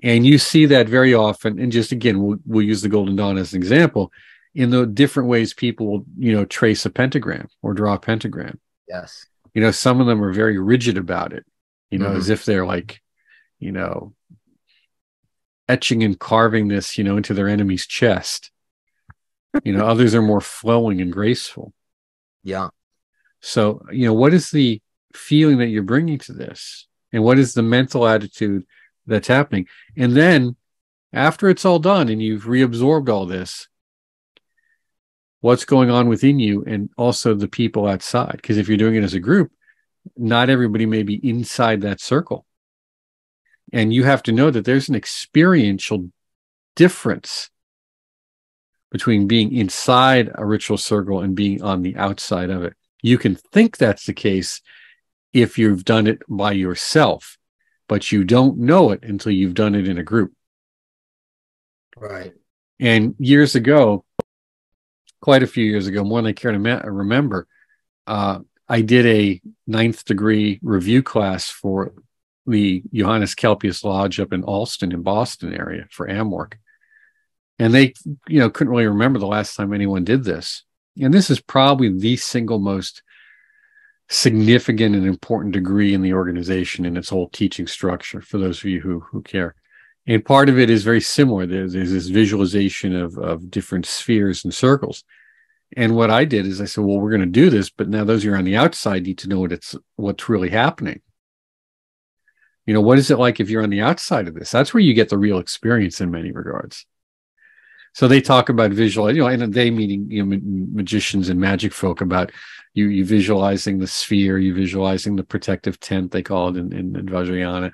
And you see that very often, and just again, we'll use the Golden Dawn as an example, in the different ways people will, trace a pentagram or draw a pentagram. Yes. Some of them are very rigid about it, mm-hmm. as if they're like, etching and carving this, into their enemy's chest. Others are more flowing and graceful. Yeah. So, what is the feeling that you're bringing to this? And what is the mental attitude that's happening? And then after it's all done and you've reabsorbed all this, what's going on within you and also the people outside? Because if you're doing it as a group, not everybody may be inside that circle. And you have to know that there's an experiential difference between being inside a ritual circle and being on the outside of it. You can think that's the case if you've done it by yourself, but you don't know it until you've done it in a group. Right. And years ago, quite a few years ago, more than I care to remember, I did a 9th degree review class for the Johannes Kelpius Lodge up in Alston in Boston area for AMWORK. And they, couldn't really remember the last time anyone did this. And this is probably the single most significant and important degree in the organization in its whole teaching structure, for those of you who care. And part of it is very similar. There's this visualization of different spheres and circles. And what I did is I said, well, we're going to do this, but now those who are on the outside need to know what's really happening. What is it like if you're on the outside of this? That's where you get the real experience in many regards. So they talk about visual, and they meaning magicians and magic folk, about you visualizing the sphere, you visualizing the protective tent, they call it in Vajrayana.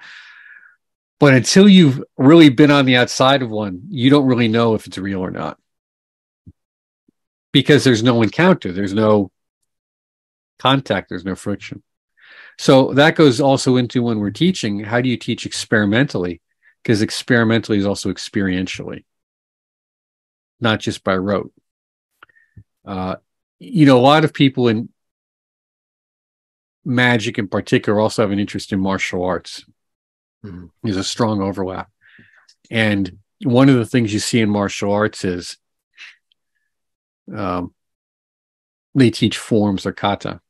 But until you've really been on the outside of one, you don't really know if it's real or not, because there's no encounter, there's no contact, there's no friction. So that goes also into when we're teaching, how do you teach experimentally? Because experimentally is also experientially, not just by rote. A lot of people in magic in particular also have an interest in martial arts. Mm-hmm. There's a strong overlap. And one of the things you see in martial arts is they teach forms or kata.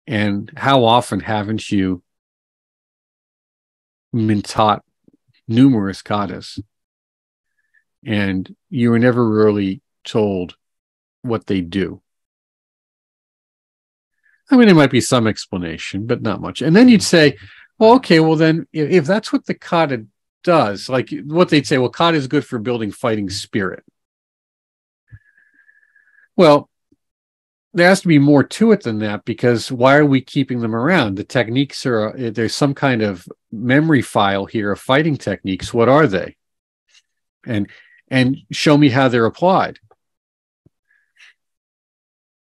And how often haven't you been taught numerous katas, and you were never really told what they do? I mean, there might be some explanation, but not much. And then you'd say, well, okay, well then, if that's what the kata does, like what they'd say, well, kata is good for building fighting spirit. Well, there has to be more to it than that, because why are we keeping them around? The techniques there's some kind of memory file here of fighting techniques. What are they? And show me how they're applied.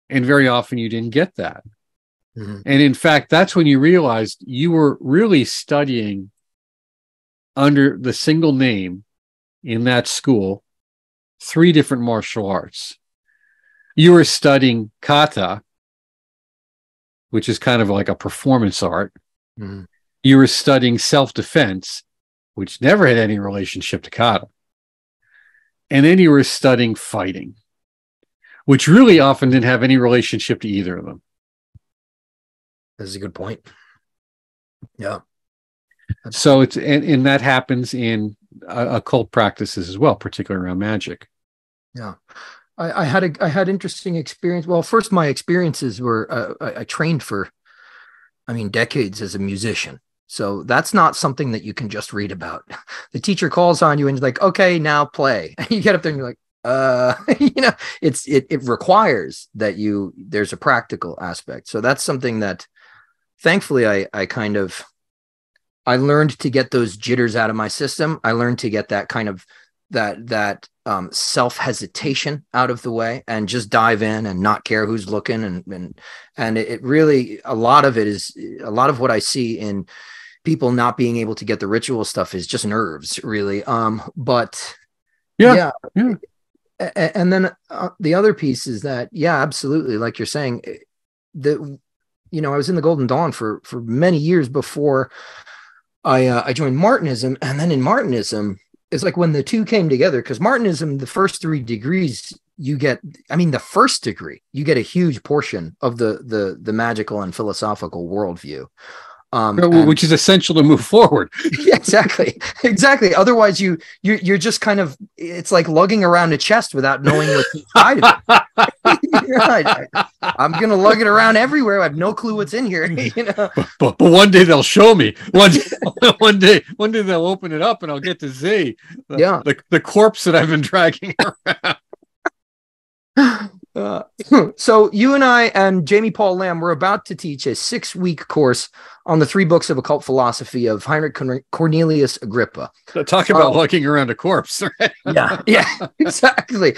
And very often you didn't get that. Mm-hmm. And in fact, that's when you realized you were really studying under the single name in that school 3 different martial arts. You were studying kata, which is kind of like a performance art. Mm-hmm. You were studying self-defense, which never had any relationship to kata. And then you were studying fighting, which really often didn't have any relationship to either of them. That's a good point. Yeah. So it's, and that happens in occult practices as well, particularly around magic. Yeah. I had interesting experience. Well, first, my experiences were I trained for, decades as a musician. So that's not something that you can just read about. The teacher calls on you and you're like, okay, now play. And you get up there and you're like, it requires that there's a practical aspect. So that's something that thankfully I learned to get those jitters out of my system. I learned to get that kind of that self-hesitation out of the way and just dive in and not care who's looking. And it really, a lot of what I see in people not being able to get the ritual stuff is just nerves, really. But yeah. And then the other piece is that, yeah, absolutely. Like you're saying, I was in the Golden Dawn for many years before I joined Martinism. And then in Martinism, it's like when the two came together, because Martinism, the first 3 degrees you get, the first degree, you get a huge portion of the magical and philosophical worldview. Which is essential to move forward. Yeah, exactly. Otherwise, you're just kind of, it's like lugging around a chest without knowing what's inside of it. I'm gonna lug it around everywhere. I have no clue what's in here. But one day they'll show me. One day they'll open it up and I'll get to see the corpse that I've been dragging around. So you and I and Jamie Paul Lamb were about to teach a 6-week course on the 3 books of occult philosophy of Heinrich Cornelius Agrippa. Talk about lugging around a corpse, right? Yeah, exactly.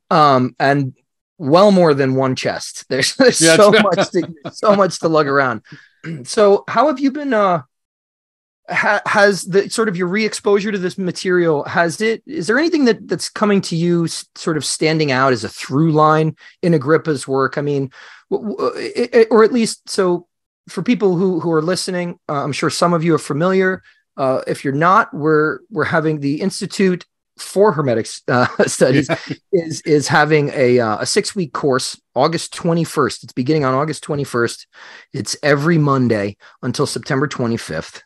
And well more than one chest. There's so much to lug around. So how have you been? Has the sort of your re-exposure to this material, is there anything that's coming to you sort of standing out as a through line in Agrippa's work? Or at least, so for people who are listening, I'm sure some of you are familiar. If you're not, we're having the Institute for Hermetic Studies is having a 6-week course, August 21st. It's beginning on August 21st. It's every Monday until September 25th.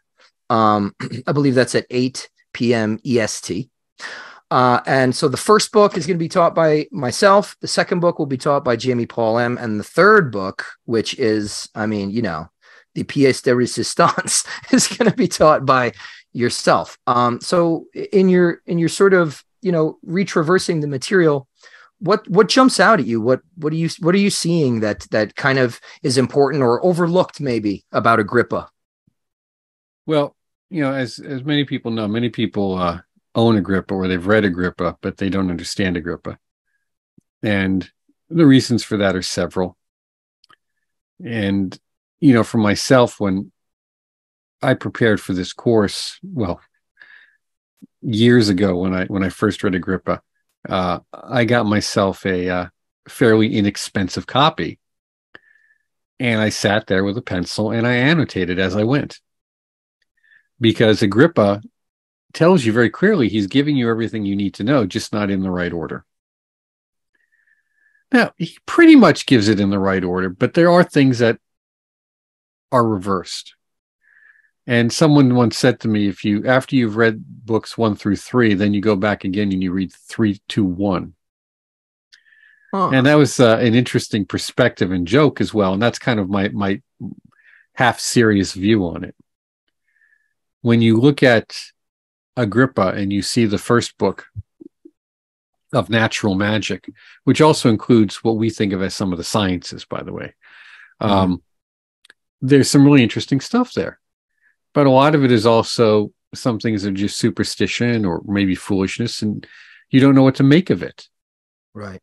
I believe that's at 8 p.m. EST. And so the first book is going to be taught by myself. The second book will be taught by Jamie Paul M. And the third book, which is, the pièce de résistance, is going to be taught by yourself. So in your sort of, retraversing the material, what jumps out at you? What are you seeing that kind of is important or overlooked maybe about Agrippa? Well, as many people know, many people own Agrippa or they've read Agrippa, but they don't understand Agrippa. And the reasons for that are several. And, for myself, when I prepared for this course, well, years ago when I first read Agrippa, I got myself a fairly inexpensive copy. And I sat there with a pencil and I annotated as I went. Because Agrippa tells you very clearly he's giving you everything you need to know, just not in the right order. Now, he pretty much gives it in the right order, but there are things that are reversed. And someone once said to me, after you've read books 1 through 3, then you go back again and you read 3, 2, 1. And that was an interesting perspective and joke as well. And that's kind of my half serious view on it. When you look at Agrippa and you see the first book of natural magic, which also includes what we think of as some of the sciences, by the way, there's some really interesting stuff there. But a lot of it is also some things are just superstition or maybe foolishness, and you don't know what to make of it. Right.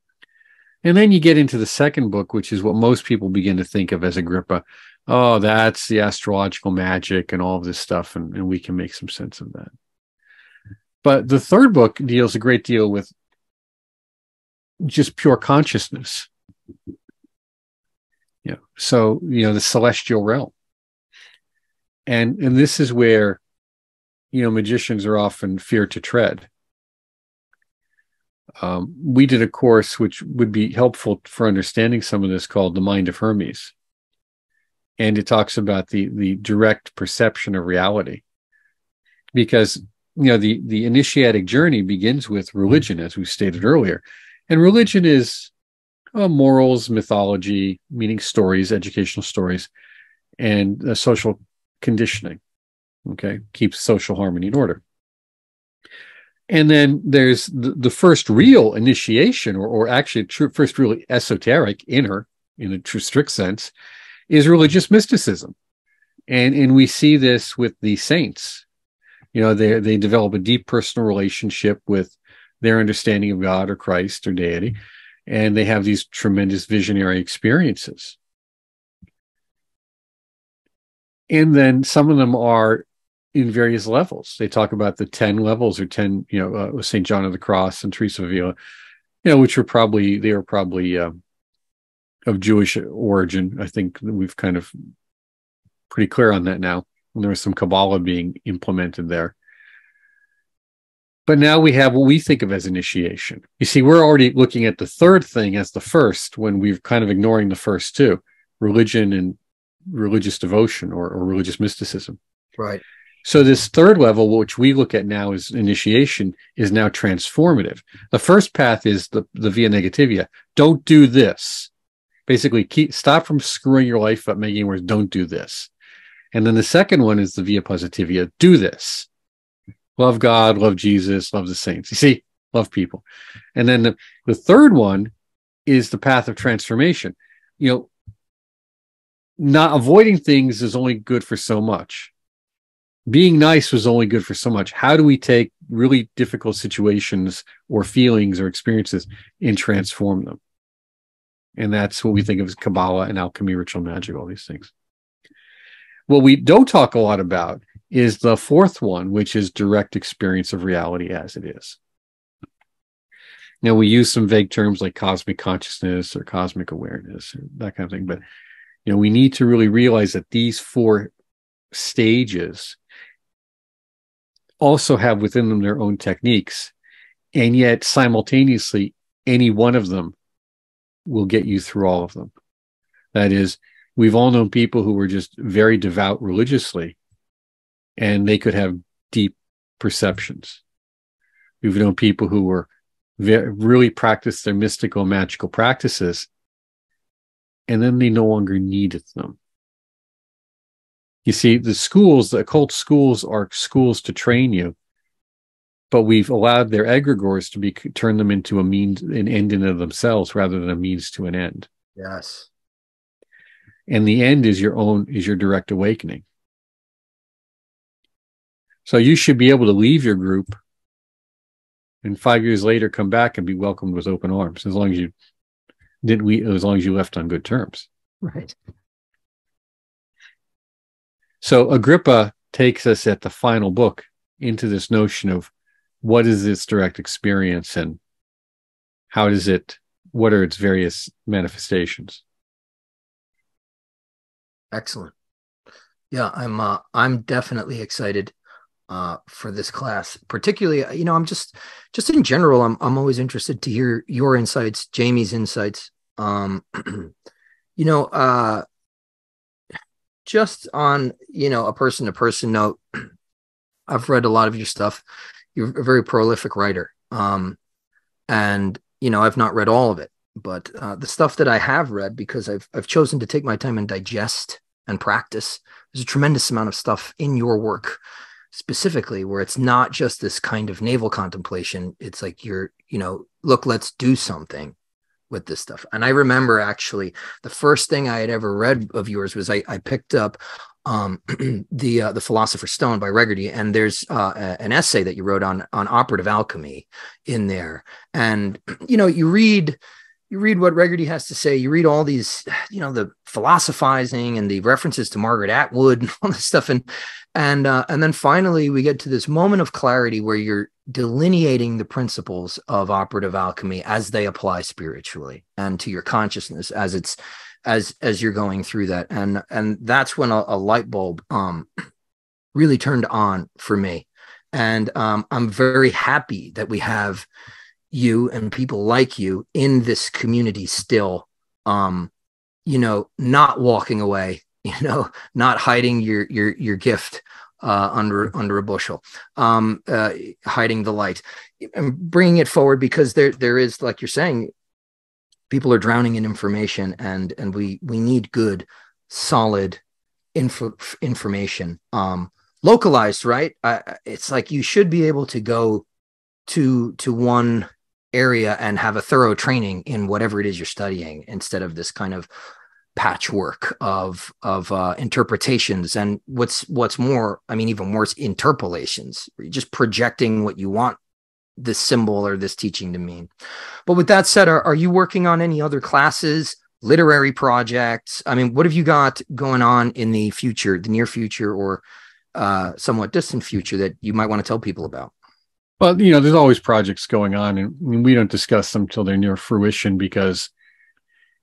And then you get into the second book, which is what most people begin to think of as Agrippa. Oh, that's the astrological magic and all of this stuff, and we can make some sense of that. But the third book deals a great deal with just pure consciousness. So, the celestial realm. And this is where, magicians are often feared to tread. We did a course which would be helpful for understanding some of this called The Mind of Hermes. And it talks about the direct perception of reality. Because, the initiatic journey begins with religion, as we stated earlier. And religion is morals, mythology, meaning stories, educational stories, and social conditioning. Okay, keeps social harmony in order. And then there's the first real initiation, or actually first really esoteric, inner, in a true strict sense, is religious mysticism. And we see this with the saints. They develop a deep personal relationship with their understanding of God or Christ or deity, and they have these tremendous visionary experiences. And then some of them are in various levels. They talk about the 10 levels or 10, St. John of the Cross and Teresa of Avila, which were probably of Jewish origin. I think we've kind of pretty clear on that now. And there was some Kabbalah being implemented there. But now we have what we think of as initiation. You see, we're already looking at the third thing as the first when we're kind of ignoring the first two, religion and religious devotion or religious mysticism. Right. So this third level, which we look at now as initiation, is now transformative. The first path is the via negativia. Don't do this. Basically, stop from screwing your life up, making it worse. Don't do this. And then the second one is the via positivia. Do this. Love God, love Jesus, love the saints. You see, love people. And then the third one is the path of transformation. Not avoiding things is only good for so much. Being nice was only good for so much. How do we take really difficult situations or feelings or experiences and transform them? And that's what we think of as Kabbalah and alchemy, ritual magic, all these things. What we don't talk a lot about is the fourth one, which is direct experience of reality as it is. Now, we use some vague terms like cosmic consciousness or cosmic awareness, or that kind of thing. But, we need to really realize that these 4 stages also have within them their own techniques. And yet, simultaneously, any one of them will get you through all of them. That is, we've all known people who were just very devout religiously, and they could have deep perceptions. We've known people who were really practiced their mystical, magical practices, and then they no longer needed them. You see, the occult schools are schools to train you, but we've allowed their egregores to turn them into an end in of themselves rather than a means to an end. Yes. And the end is your direct awakening. So you should be able to leave your group and 5 years later come back and be welcomed with open arms, as long as you left on good terms. Right. So Agrippa takes us at the final book into this notion of what is this direct experience and what are its various manifestations. Excellent. Yeah, I'm definitely excited for this class, particularly, I'm just in general, I'm always interested to hear your insights, Jamie's insights. You know, just on, a person to person note, I've read a lot of your stuff. You're a very prolific writer. And, I've not read all of it, but the stuff that I have read, because I've chosen to take my time and digest and practice, there's a tremendous amount of stuff in your work specifically where it's not just this kind of navel contemplation. It's like look, let's do something with this stuff. And I remember actually the first thing I had ever read of yours was I picked up the Philosopher's Stone by Regarty, and there's an essay that you wrote on operative alchemy in there. And you read what Regarty has to say. You read all these, the philosophizing and the references to Margaret Atwood and all this stuff. And then finally we get to this moment of clarity where you're delineating the principles of operative alchemy as they apply spiritually and to your consciousness as you're going through that. And that's when a light bulb really turned on for me. And I'm very happy that we have you and people like you in this community still, not walking away, not hiding your gift under a bushel, hiding the light and bringing it forward, because there is, like you're saying, people are drowning in information, and we need good, solid information, localized, right? It's like you should be able to go to one area and have a thorough training in whatever it is you're studying, instead of this kind of patchwork of interpretations, and what's more, even worse, interpolations, where you're just projecting what you want this symbol or this teaching to mean. But with that said, are you working on any other classes, literary projects? What have you got going on in the future, the near future, or somewhat distant future that you might want to tell people about? Well, there's always projects going on, and we don't discuss them till they're near fruition, because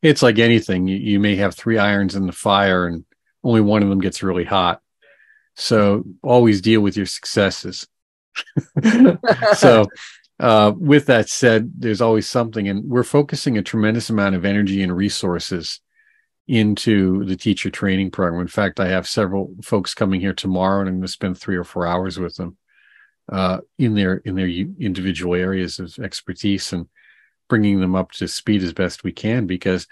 it's like anything. You may have 3 irons in the fire and only one of them gets really hot. So always deal with your successes. So with that said, there's always something, and we're focusing a tremendous amount of energy and resources into the teacher training program. In fact, I have several folks coming here tomorrow, and I'm going to spend 3 or 4 hours with them in their individual areas of expertise, and bringing them up to speed as best we can. Because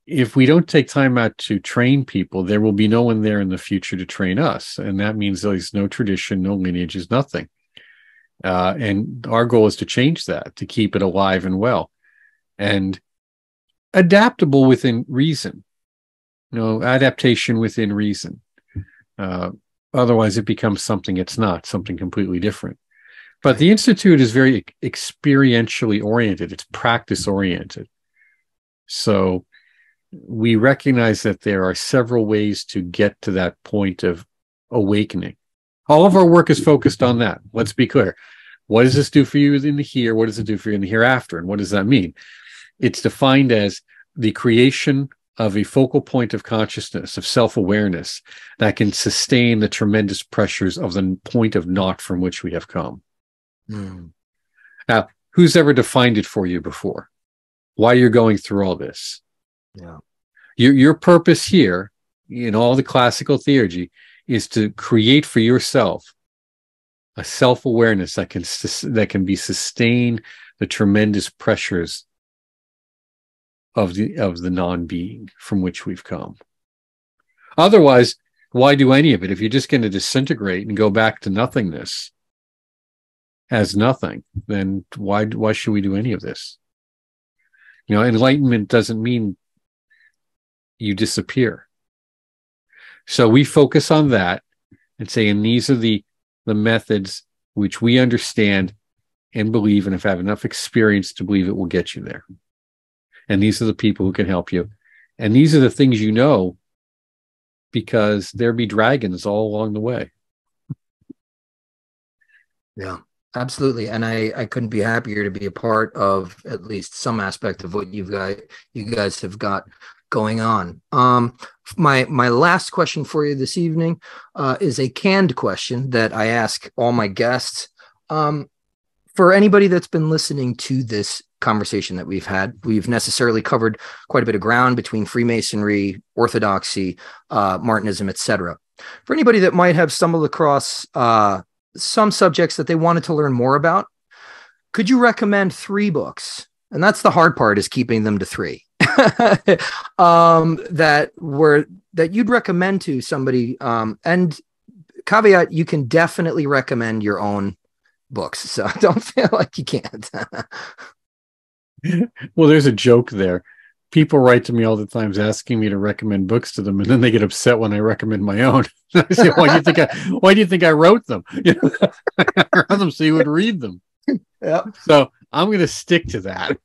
if we don't take time out to train people, there will be no one there in the future to train us, and that means there's no tradition, no lineages, nothing. And our goal is to change that, to keep it alive and well, and adaptable within reason. Adaptation within reason. Otherwise, it becomes something it's not, something completely different. But the Institute is very experientially oriented. It's practice oriented. So we recognize that there are several ways to get to that point of awakening. All of our work is focused on that. Let's be clear. What does this do for you in the here? What does it do for you in the hereafter? And what does that mean? It's defined as the creation of a focal point of consciousness, of self-awareness, that can sustain the tremendous pressures of the point of naught from which we have come. Mm. Now, who's ever defined it for you before? Why you're going through all this? Yeah. Your purpose here, in all the classical theurgy, is to create for yourself a self-awareness that can be sustain the tremendous pressures of the non-being from which we've come. Otherwise, Why do any of it? If you're just going to disintegrate and go back to nothingness as nothing, then why should we do any of this? Enlightenment doesn't mean you disappear. So we focus on that and say, and these are the methods which we understand and believe, and if I have enough experience to believe it will get you there. And these are the people who can help you. And these are the things because there be dragons all along the way. Yeah, absolutely. And I couldn't be happier to be a part of at least some aspect of what you guys have got going on. My last question for you this evening is a canned question that I ask all my guests. For anybody that's been listening to this conversation that we've necessarily covered quite a bit of ground between Freemasonry, Orthodoxy, Martinism, etc. For anybody that might have stumbled across some subjects that they wanted to learn more about, could you recommend 3 books? And that's the hard part, is keeping them to 3. That you'd recommend to somebody, and caveat, you can definitely recommend your own books, so don't feel like you can't. Well, there's a joke there. People write to me all the time asking me to recommend books to them, and then they get upset when I recommend my own. I say, why do you think I wrote them? I wrote them so you would read them. Yeah. So I'm going to stick to that.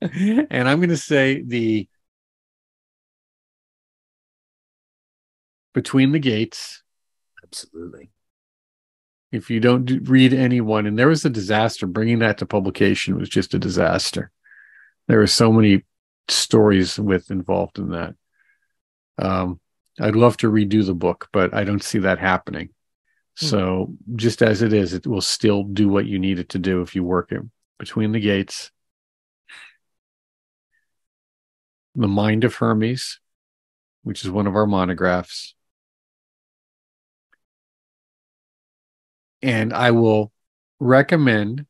And I'm going to say the Between the Gates. Absolutely. If you don't read anyone, and there was a disaster, bringing that to publication was just a disaster. There were so many stories involved in that. I'd love to redo the book, but I don't see that happening. So just as it is, it will still do what you need it to do if you work it. Between the Gates, The Mind of Hermes, which is one of our monographs. And I will recommend,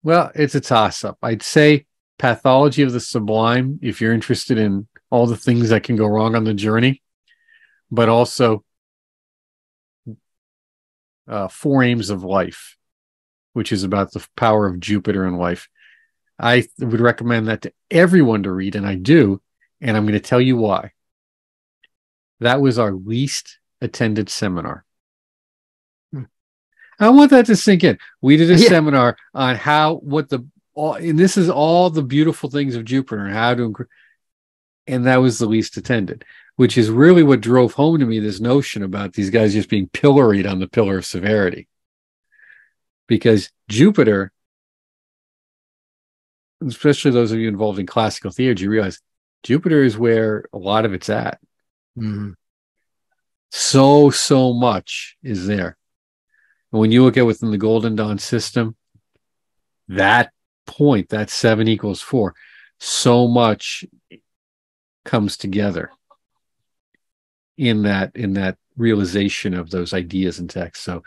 well, it's a toss-up. I'd say Pathology of the Sublime, if you're interested in all the things that can go wrong on the journey, but also Four Aims of Life, which is about the power of Jupiter in life. I would recommend that to everyone to read, and I do, and I'm going to tell you why. That was our least attended seminar. I want that to sink in. We did a seminar on and this is all the beautiful things of Jupiter and how to, and that was the least attended, which is really what drove home to me this notion about these guys just being pilloried on the pillar of severity. Because Jupiter, especially those of you involved in classical theology, you realize Jupiter is where a lot of it's at. Mm-hmm. So much is there. And when you look at within the Golden Dawn system, that point, that 7 equals 4, so much comes together in that realization of those ideas and texts. So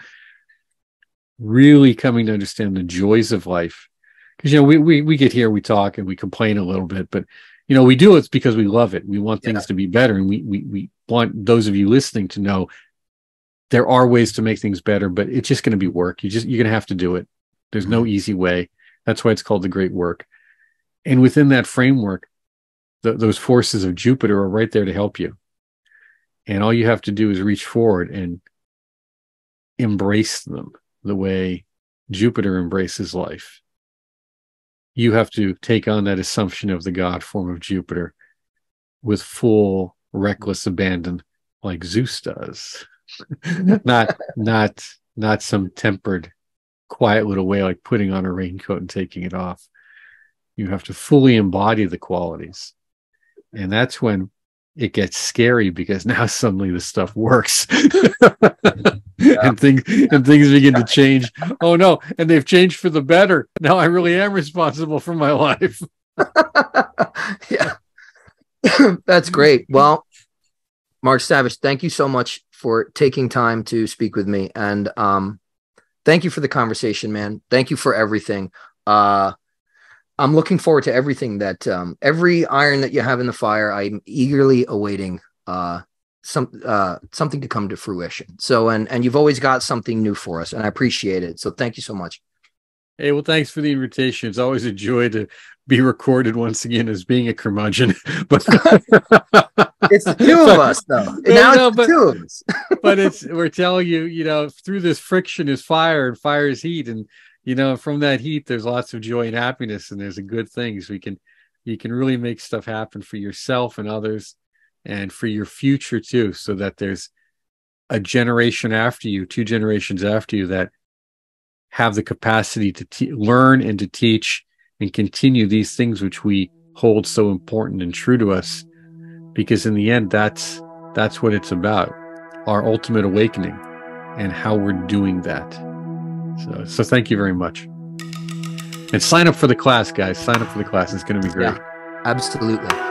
really coming to understand the joys of life. Because, we get here, we talk and we complain a little bit, but we do it because we love it. We want things to be better. And we want those of you listening to know there are ways to make things better, but it's just going to be work. You're going to have to do it. There's no easy way. That's why it's called the great work. And within that framework, those forces of Jupiter are right there to help you. And all you have to do is reach forward and embrace them the way Jupiter embraces life. You have to take on that assumption of the God form of Jupiter with full reckless abandon, like Zeus does. not some tempered, quiet little way like putting on a raincoat and taking it off. You have to fully embody the qualities. And that's when it gets scary, because now suddenly the stuff works. and things begin to change. Oh no, and they've changed for the better. Now I really am responsible for my life. Yeah. That's great. Well, Mark Savage, thank you so much for taking time to speak with me. And thank you for the conversation, man. Thank you for everything. I'm looking forward to everything that every iron that you have in the fire. I'm eagerly awaiting something to come to fruition. So, and you've always got something new for us, and I appreciate it. So thank you so much. Hey, well, thanks for the invitation. It's always a joy to be recorded once again as being a curmudgeon. But it's the two of us, though. It's the two of us. But we're telling you, you know, through this friction is fire, and fire is heat, and you know, from that heat, there's lots of joy and happiness, and there's a good things. You can really make stuff happen for yourself and others, and for your future too, so that there's a generation after you, 2 generations after you, that have the capacity to learn and to teach and continue these things which we hold so important and true to us, because in the end, that's what it's about, our ultimate awakening and how we're doing that. So thank you very much. And sign up for the class, guys. Sign up for the class. It's going to be great. Yeah, absolutely.